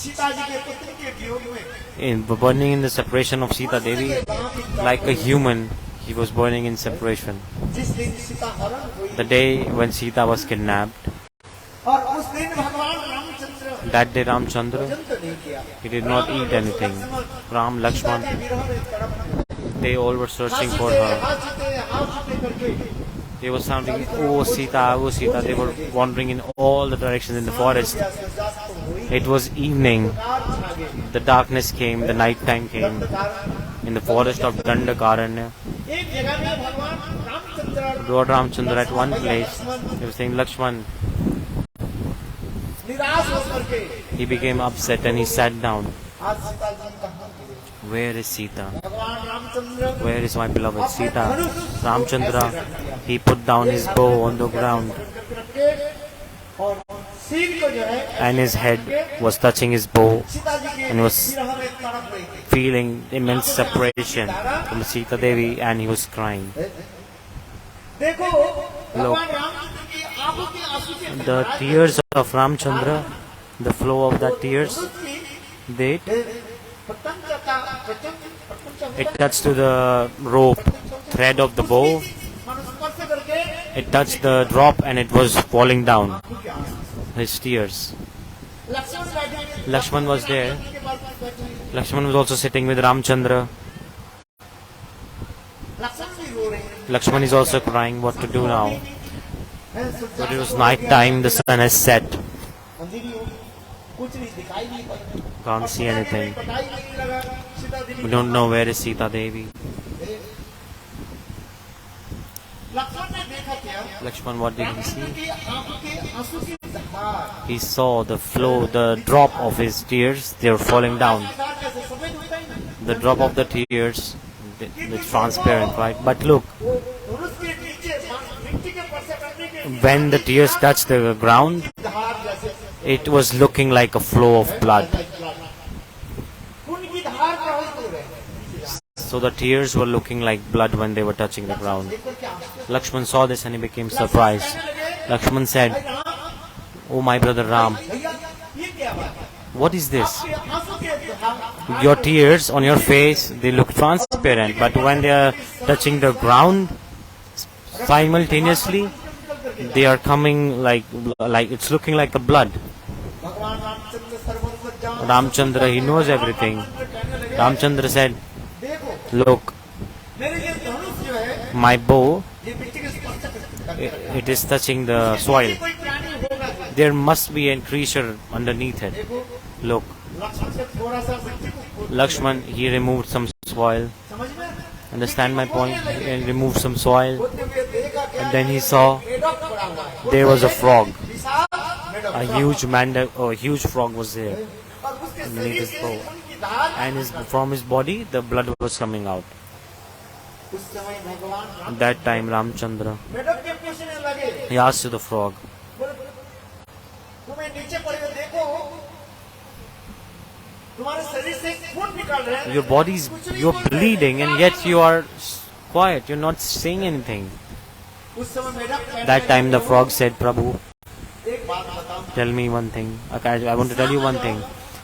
in burning in the separation of Sita Devi, like a human, he was burning in separation. The day when Sita was kidnapped, that day Ramacandra, he did not eat anything. Ram, Laksmana, they all were searching for her. They were sounding, oh Sita, oh Sita. They were wandering in all the directions in the forest. It was evening. The darkness came, the night time came. In the forest of Dandakaranya, Lord Ramacandra at one place, he was saying, Lakshman. He became upset and he sat down. Where is Sita? Where is my beloved Sita? Ramacandra, he put down his bow on the ground and his head was touching his bow and was feeling immense separation from Sita Devi and he was crying. Look, the tears of Ramacandra, the flow of the tears, it touched to the rope, thread of the bow. It touched the drop and it was falling down. His tears. Lakshman was there. Lakshman was also sitting with Ramacandra. Lakshman is also crying, what to do now? But it was night time, the sun has set. Can't see anything. We don't know where is Sita Devi. Lakshman, what did he see? He saw the flow, the drop of his tears, they were falling down. The drop of the tears, it's transparent, right? But look, when the tears touched the ground, it was looking like a flow of blood. So the tears were looking like blood when they were touching the ground. Lakshman saw this and he became surprised. Lakshman said, oh my brother Ram, what is this? Your tears on your face, they look transparent, but when they are touching the ground, simultaneously, they are coming like it's looking like a blood. Ramacandra, he knows everything. Ramacandra said, look, my bow, it is touching the soil. There must be a creature underneath it. Look, Lakshman, he removed some soil. Understand my point? He removed some soil. And then he saw there was a frog. a huge frog was there और उसके underneath शरीर his से throat. खून की धार And from his body the blood was coming out. उस समय भगवान Ram At that time Ramchandra, मेढक के पूछने लगे, he asked to the frog, बोले, तुम्हें नीचे पड़े हुए देखो, तुम्हारे शरीर से खून निकल रहा है, your body's, you're bleeding and yet you are quiet, you're not saying anything. उस समय मेढक कहने That time the लगे, frog said, Prabhu, एक बात बताओ, tell me one thing. I want to tell you one thing.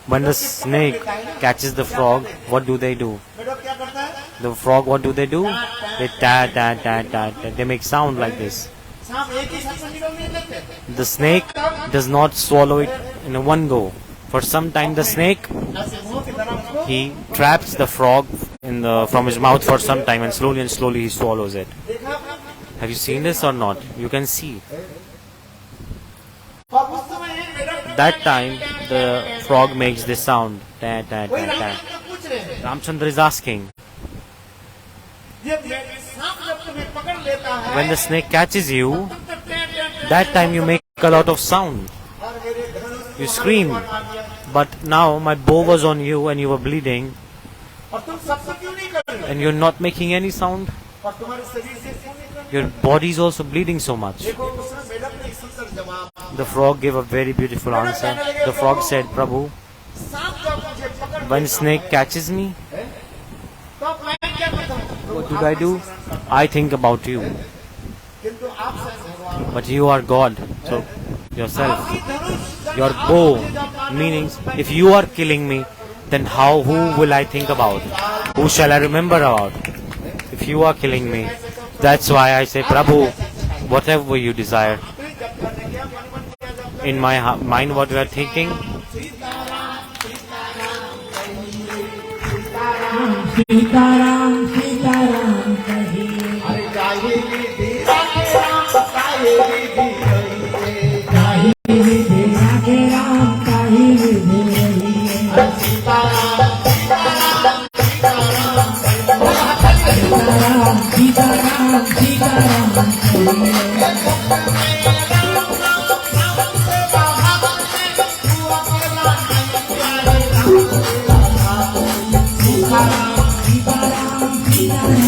When the snake catches the frog, what do they do? मेढक क्या करता है? The frog, what do? They tat, tat, tat, tat, tat. They make sound like this. सांप एक ही साथ में निकल नहीं सकते, The snake does not swallow it in one go. For some time the snake, ऐसे मुंह की तरफ उसको he traps the frog from his mouth for some time and slowly he swallows it. देखा आपने? Have you seen this or not? You can see. और उस समय मेढक That time the frog makes this sound. Tat, tat, वही tat, tat. Ramchandra पूछ रहे हैं, Ramchandra is asking, ये सांप जब तुम्हें पकड़ लेता है, when the snake catches you, तब तक time, time, time, that time you make a lot of sound. और मेरे धनुष You को scream. हाथ में आ गया, But now my bow was on you and you were bleeding और तुम सबसे क्यों नहीं कर रहे हो? and you're not making any sound. और तुम्हारे शरीर से खून निकल रहा है? Your body is also bleeding so much. देखो उसने मेढक ने एक सुंदर जवाब, The frog gave a very beautiful answer. The frog said, Prabhu, सांप जब मुझे पकड़ when लेता snake है, catches me, तो अब मैं क्या करता हूँ? what do I do? I think about you. किंतु आप स्वयं भगवान, But you are God. So yourself. आपकी धनुष, Your bow, meaning if you are killing me, then who will I think about? Who shall I remember about? If you are killing me. That's why I say, Prabhu, whatever you desire. जब करने गया मन मन किया जब In my mind what you are thinking, Sitaram Sitaram कहिए अरे चाहिए विधि राखे राम, चाहिए विधि रहिए, काही विधि राखे राम काही विधि रहिए अरे सीताराम सीताराम सीताराम सीताराम सीताराम सीताराम कहिए सीताराम सीताराम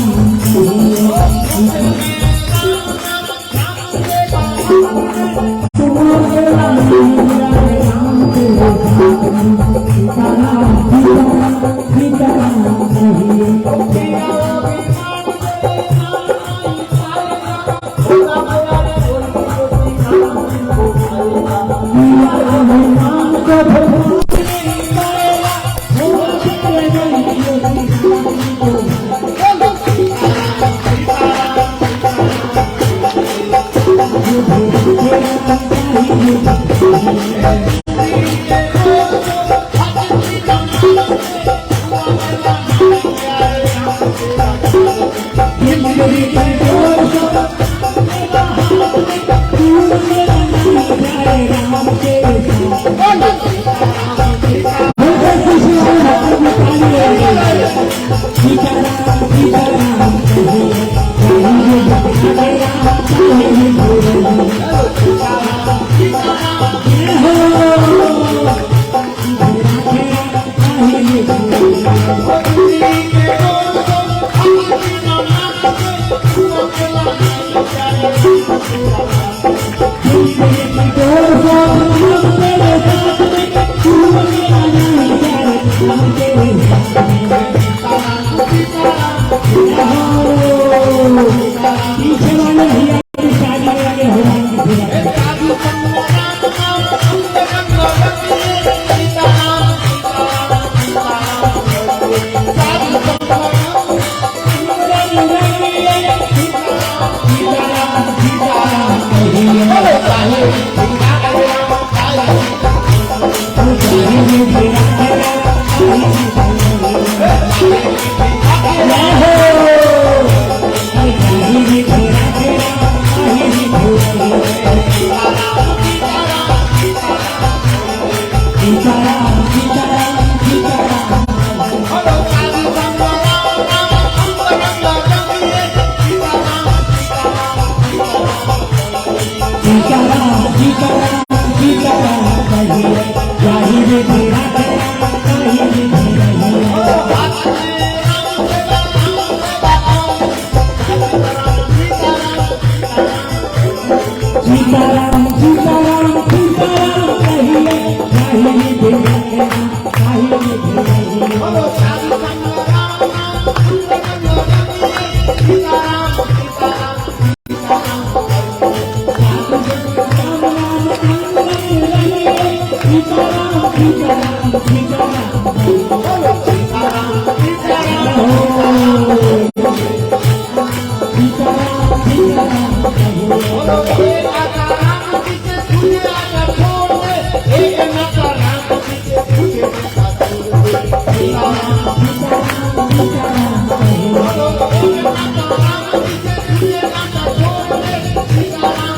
सीताराम सीताराम कहे एक आता राम जी से तुझे आजा छोड़ दे, एक नाता राम जी से तुझे नाता छोड़ दे। सीताराम सीताराम सीताराम कहे एक नाता राम जी से तुझे नाता छोड़ दे, सीताराम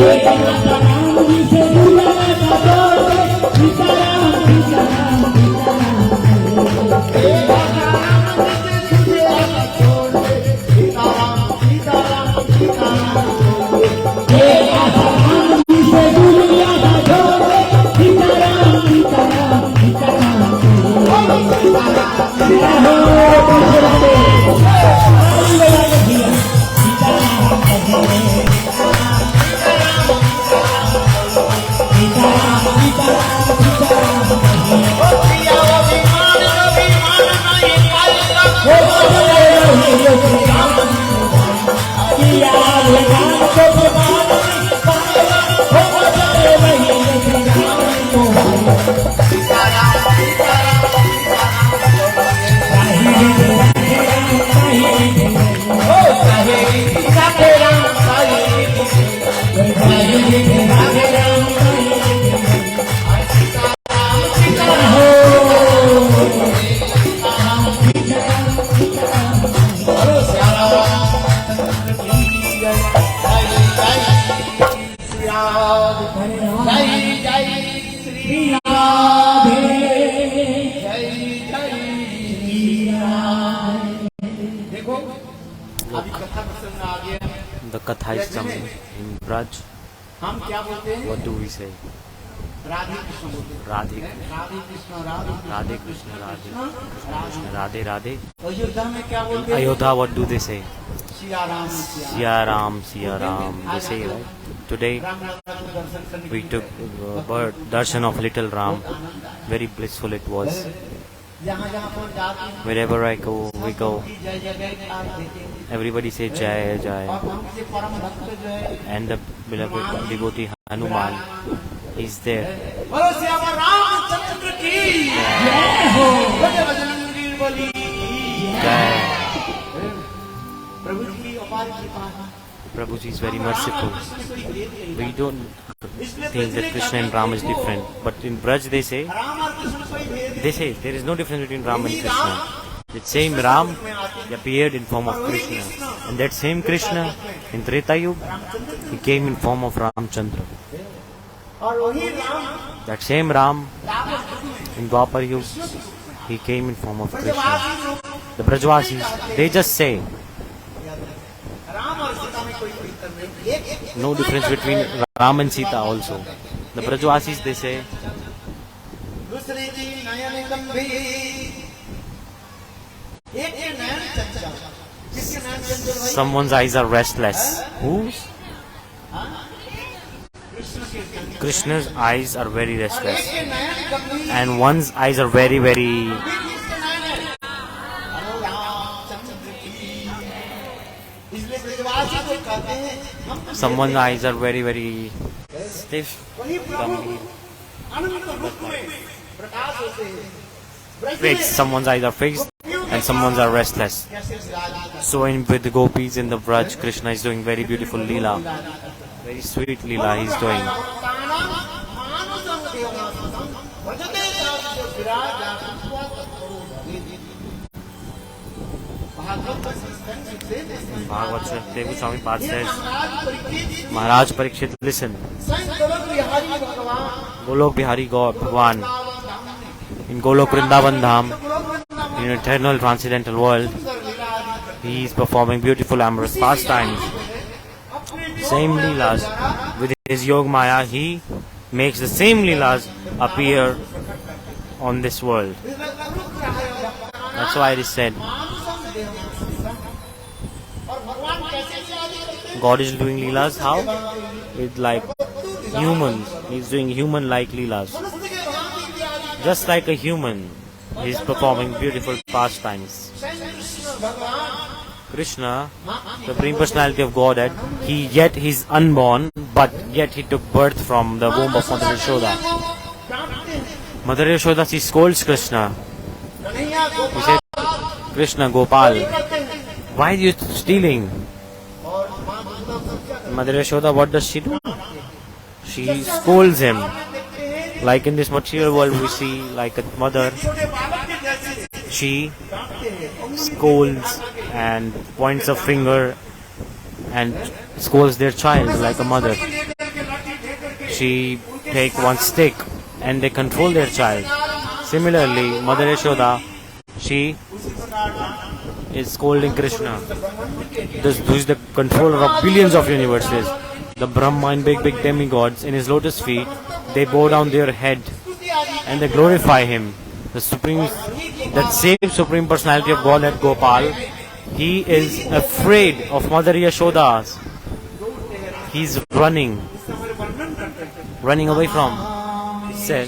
एक नाता राम जी से दूसरा नाता जोड़ दे सीताराम सीताराम सीताराम कहे एक आता राम जी से तुझे आजा छोड़ दे, सीताराम सीताराम सीताराम छोड़ दे। एक नाता राम जी से दूसरा नाता जोड़ दे सीताराम सीताराम सीताराम कहे The katha is coming in Braj. हम क्या बोलते हैं? What do we say? Radhe Krishna बोलते हैं। Radhe, Radhe Krishna Radhe Krishna, Radhe Krishna, Radhe Radhe. Ayodhya में क्या बोलते हैं? Ayodhya, what do they say? Siya Ram Siya Siya Ram, they say, right? Today Ram Lalla को दर्शन करने we के took darshan of little Ram. Very blissful it was. जहाँ जहाँ पर जाते हैं Wherever I go, we go. जय जय जयकार देते हैं। Everybody say Jai और Jai. हमसे परम भक्त जो है And the beloved devotee Hanuman is there. बोलो श्याम रामचंद्र की जय हो, बोले बजरंगी बली की Jai. प्रभु जी की अपार कृपा है। Prabhuji is very merciful. We don't think that Krishna and Ram is different. But in Braj they say Ram और कृष्ण कोई भेद नहीं। there is no difference between Ram and Krishna. That same Ram appeared in form of Krishna. And that same Krishna in Treta Yuga, he came in form of Ramchandra. और वही Ram That same Ram in Dwapar Yuga, he came in form of Krishna. The Brajvasis, they just say Ram और सीता में कोई अंतर नहीं। एक no difference between Ram and Sita also. The Brajvasis, they say दूसरे की नयन गंभीर, एक के नयन चंचल, किसके नयन चंचल भाई? someone's eyes are restless. Whose? Krishna's eyes are very एक restless. के नयन गंभीर, And one's eyes are very, very किसके नयन है? अरे रामचंद्र की। इसलिए ब्रजवासी को कहते हैं हम तो someone's eyes are very, very stiff. वही प्रभु अनंत रूप में प्रकाश होते हैं। ब्रज में Fixed. Someone's eyes are fixed and someone's are restless. कैसे विराजमान So in with the gopis in the Braj, Krishna is doing very beautiful Leela. Very sweet Leela he's doing. Bhagavad-katha, Devi Swami Pad says, Maharaj Parikshit, listen. Golok Bihari God, Bhagwan, in Golok Vrindavan Dham, in eternal transcendental world, he is performing beautiful amorous pastimes. Same Leelas, with his Yog Maya, he makes the same Leelas appear on this world. That's why it is said, God is doing Leelas, how? With like humans, he's doing human-like Leelas. Just like a human, he's performing beautiful pastimes. Krishna, the Supreme Personality of Godhead, he's unborn, but yet he took birth from the womb of Mother Yashoda. Mother Yashoda, she scolds Krishna. He said, Krishna, Gopal, why are you stealing? और माँ यशोदा को क्या करती Mother Yashoda, what does she do? She scolds him. Like in this material world we see like a mother, छोटे बालक के जैसे she डांटते हैं scolds and points a finger and scolds their child like a mother. लेकर के लाठी लेकर के She take one stick and they control their child. Similarly, Mother Yashoda, she उसी प्रकार डांट is scolding Krishna. This who is the controller of billions of universes. The Brahma and big demigods in his lotus feet, they bow down their head and they glorify him. The supreme, that same supreme personality of Godhead Gopal, he is afraid of Mother Yashoda's. He's running away from. He said,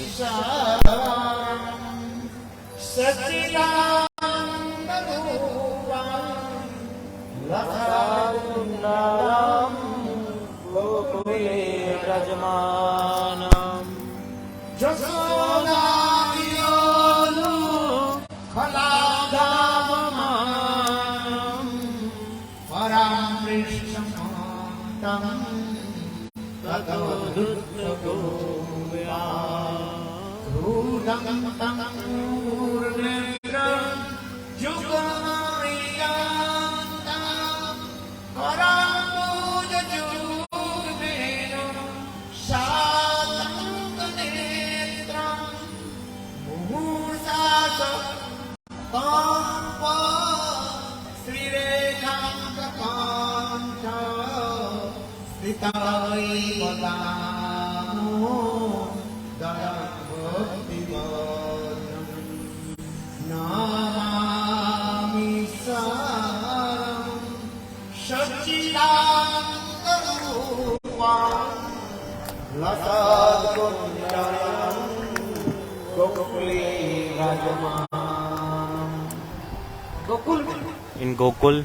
in Gokul,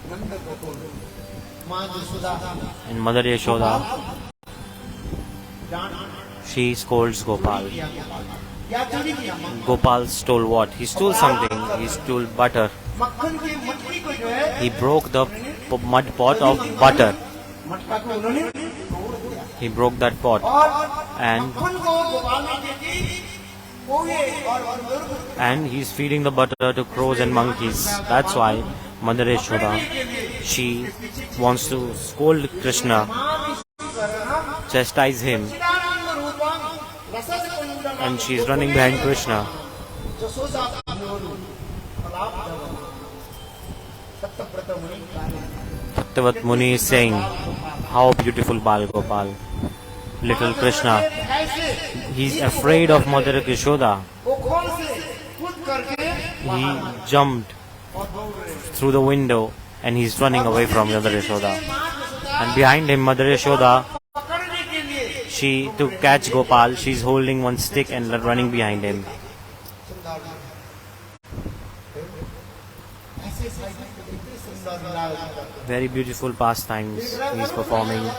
माँ Yashoda in Mother Yashoda, डांट she scolds Gopal. या चोरी किया माँ Gopal stole what? He stole something. He stole butter. मक्खन की मटकी को जो है He broke the mud pot of butter. मटका को उन्होंने तोड़ दिया He broke that pot. और And मक्खन को गोपाल ने देखी कोए और बुजुर्ग and he's feeding the butter to crows and monkeys. That's why Mother Yashoda, she wants to scold Krishna, chastise him, and she's running behind Krishna. Bhaktavat Muni is saying, how beautiful Bal Gopal, little Krishna. He's afraid of Mother Yashoda. He jumped through the window and he's running away from Mother Yashoda. And behind him, Mother Yashoda, she, to catch Gopal, she's holding one stick and running behind him. Very beautiful pastimes he's performing.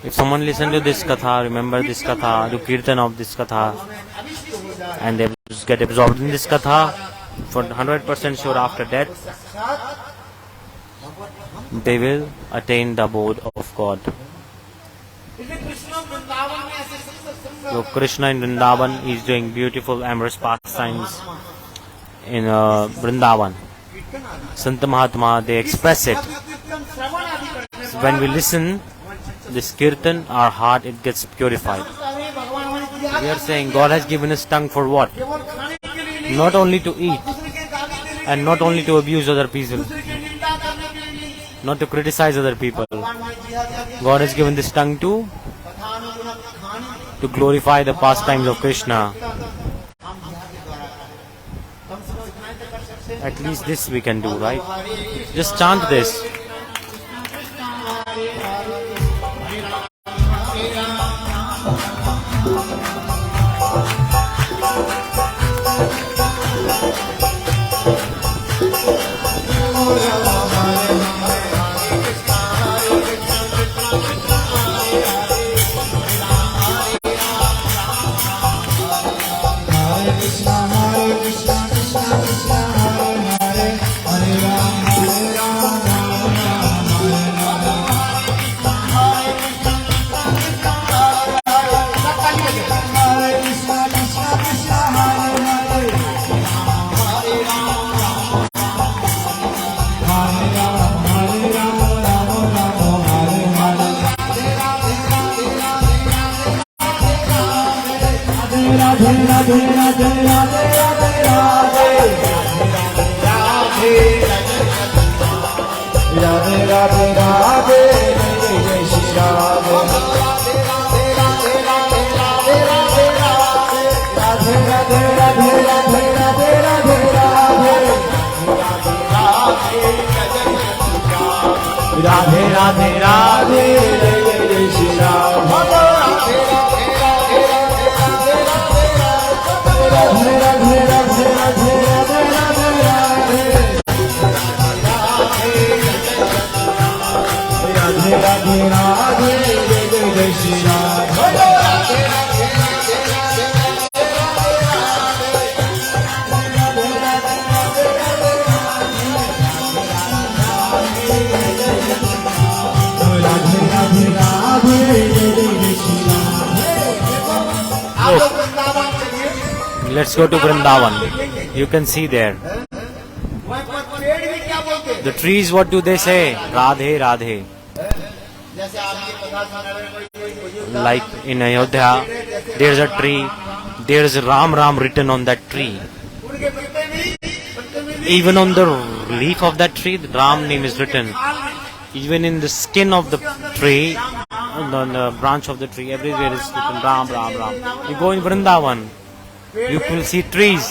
If someone listen to this katha, remember this katha, do kirtan of this katha, and they get absorbed in this katha, for 100% sure after death, they will attain the abode of God. So Krishna in Vrindavan is doing beautiful amorous pastimes in Vrindavan. Santa Mahatma, they express it. So when we listen this kirtan, our heart, it gets purified. We are saying God has given us tongue for what? Not only to eat and not only to abuse other people, not to criticize other people. God has given this tongue to glorify the pastimes of Krishna. At least this we can do, right? Just chant this. Radhe Radhe Radhe जय श्री राम राधे राधे राधे राधे राधे राधे राधे राधे जय Shri Ram Let's go to Vrindavan. You can see there. The trees, what do they say? Radhe, Radhe. Like in Ayodhya, there's a tree. There's Ram Ram written on that tree. Even on the leaf of that tree, the Ram name is written. Even in the skin of the tree, on the branch of the tree, everywhere is written Ram, Ram, Ram. You go in Vrindavan, you will see trees.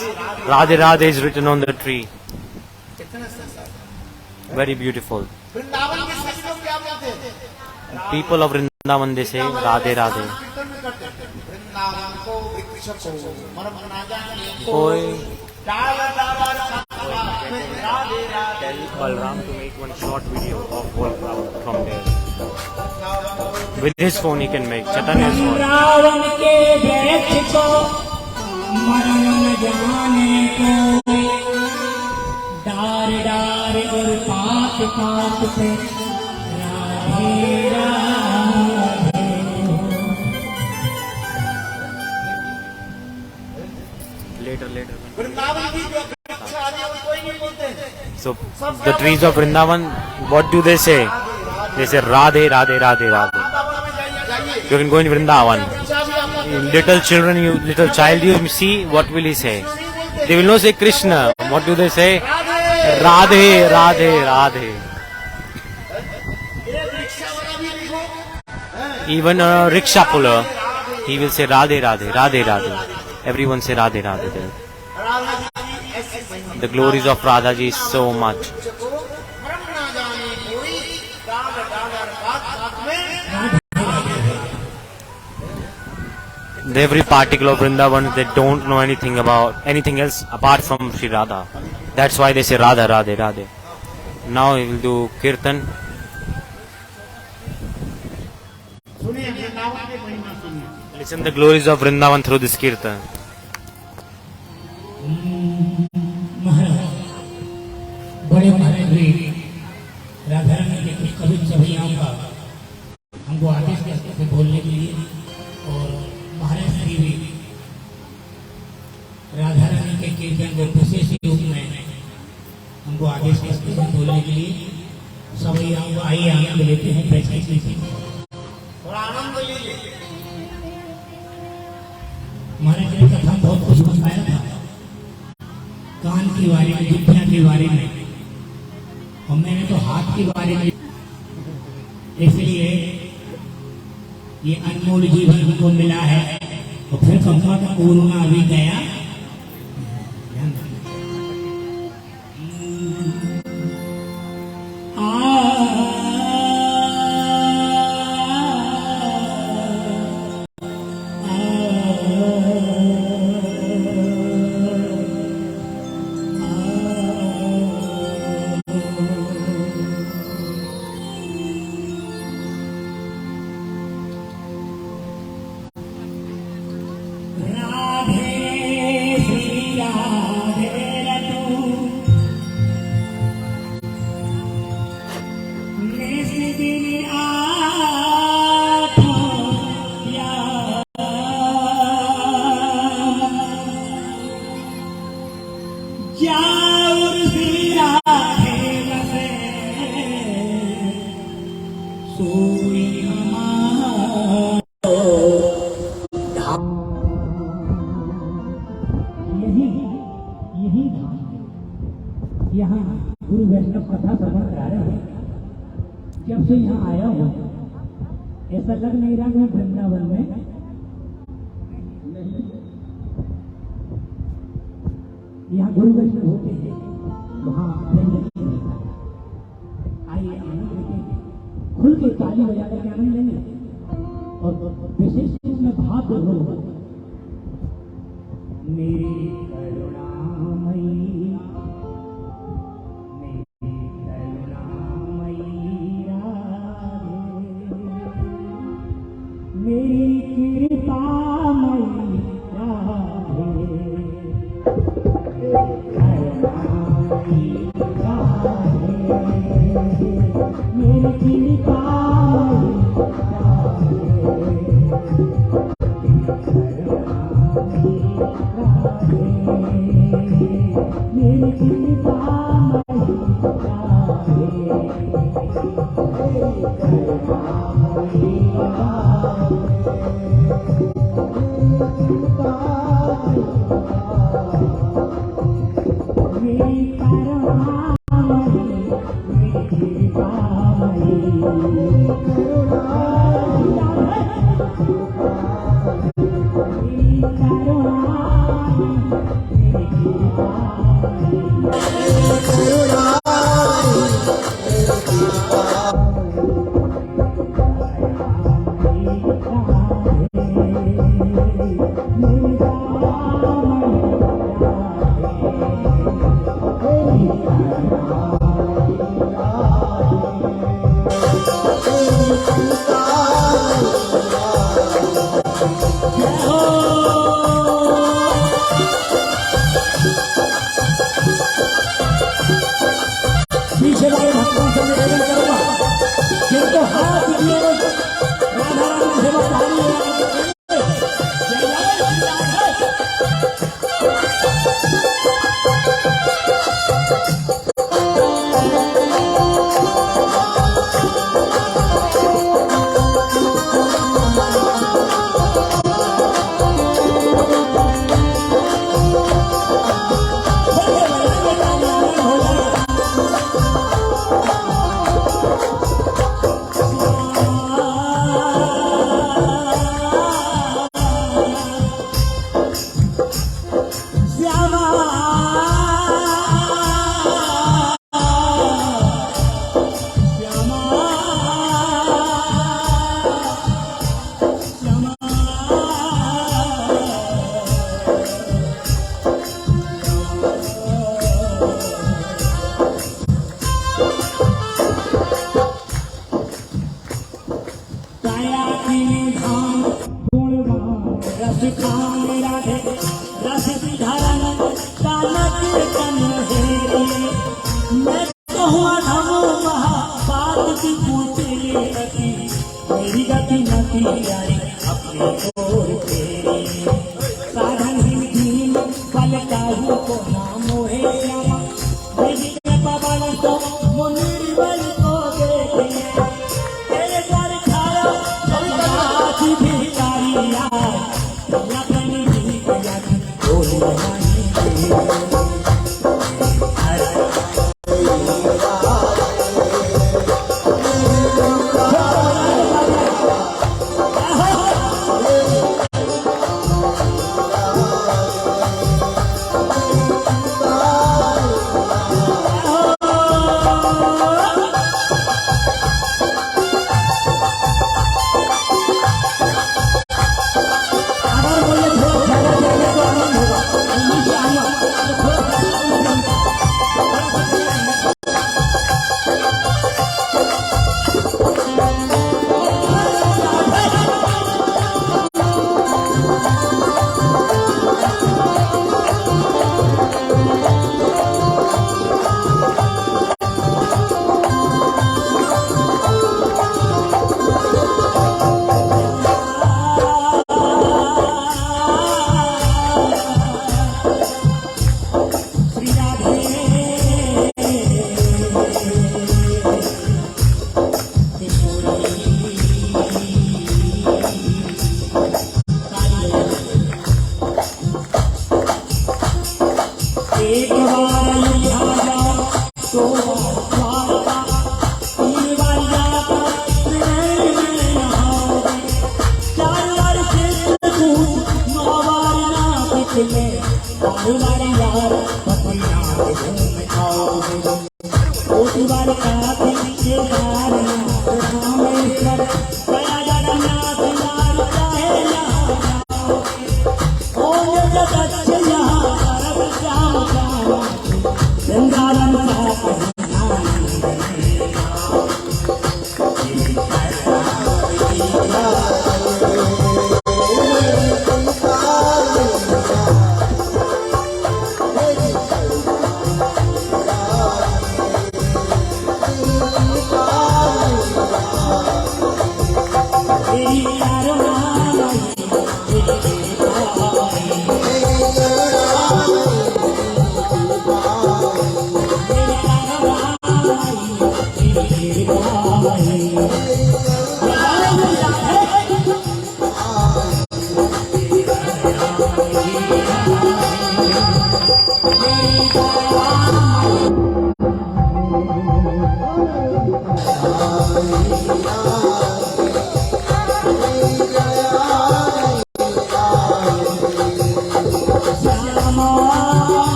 Radhe Radhe is written on the tree. Very beautiful. People of Vrindavan, they say Radhe Radhe. Koi tell Balram to make one short video of whole crowd from there. With his phone he can make. Chaitanya's phone. Ravan के वृक्ष को मरण न जाने को डार डार और पात पात पे Radhe Radhe Later. So the trees of Vrindavan, what do they say? They say Radhe, Radhe, Radhe, Radhe. You can go in Vrindavan. Little children, little child, you see, what will he say? They will not say Krishna. What do they say? Radhe, Radhe, Radhe. Even a rickshaw puller, he will say Radhe, Radhe, Radhe, Radhe. Everyone say Radhe, Radhe there. The glories of Radhaji is so much. Every particle of Vrindavan, they don't know anything about anything else apart from Sri Radha. That's why they say Radha, Radhe, Radhe. Now we will do Kirtan. Listen the glories of Vrindavan through this Kirtan. बड़े महाराज भी राधा रानी के कुछ कवि सभैयाओं का हमको आदेश करते थे बोलने के लिए और महाराज श्री भी राधा रानी के कीर्तन को विशेष रूप में हमको आदेश करते थे बोलने के लिए सभैयाओं को आइए आनंद लेते हैं बैठने से थोड़ा आनंद लीजिए। महाराज ने कथा बहुत कुछ बताया था कान के बारे में, विद्या के बारे में, और मैंने तो हाथ के बारे में। इसलिए ये अनमोल जीवन हमको मिला है और फिर कहूँगा कि कोरोना अभी गया। जब से यहाँ आया हूँ ऐसा लग नहीं रहा मैं वृंदावन में नहीं। यहाँ गुरु वैष्णव होते हैं, वहाँ आइए आनंद लेंगे, खुल के ताली बजा करके आनंद लेंगे और विशेष रूप में भाव जरूर मेरी करुणामयी, मेरी करुणामयी राधे, मेरी कृपामयी राधे, करुणामयी राधे, मेरी कृपामयी बार बार यार पतिनाथ घूम आओ कोटि बार का के बार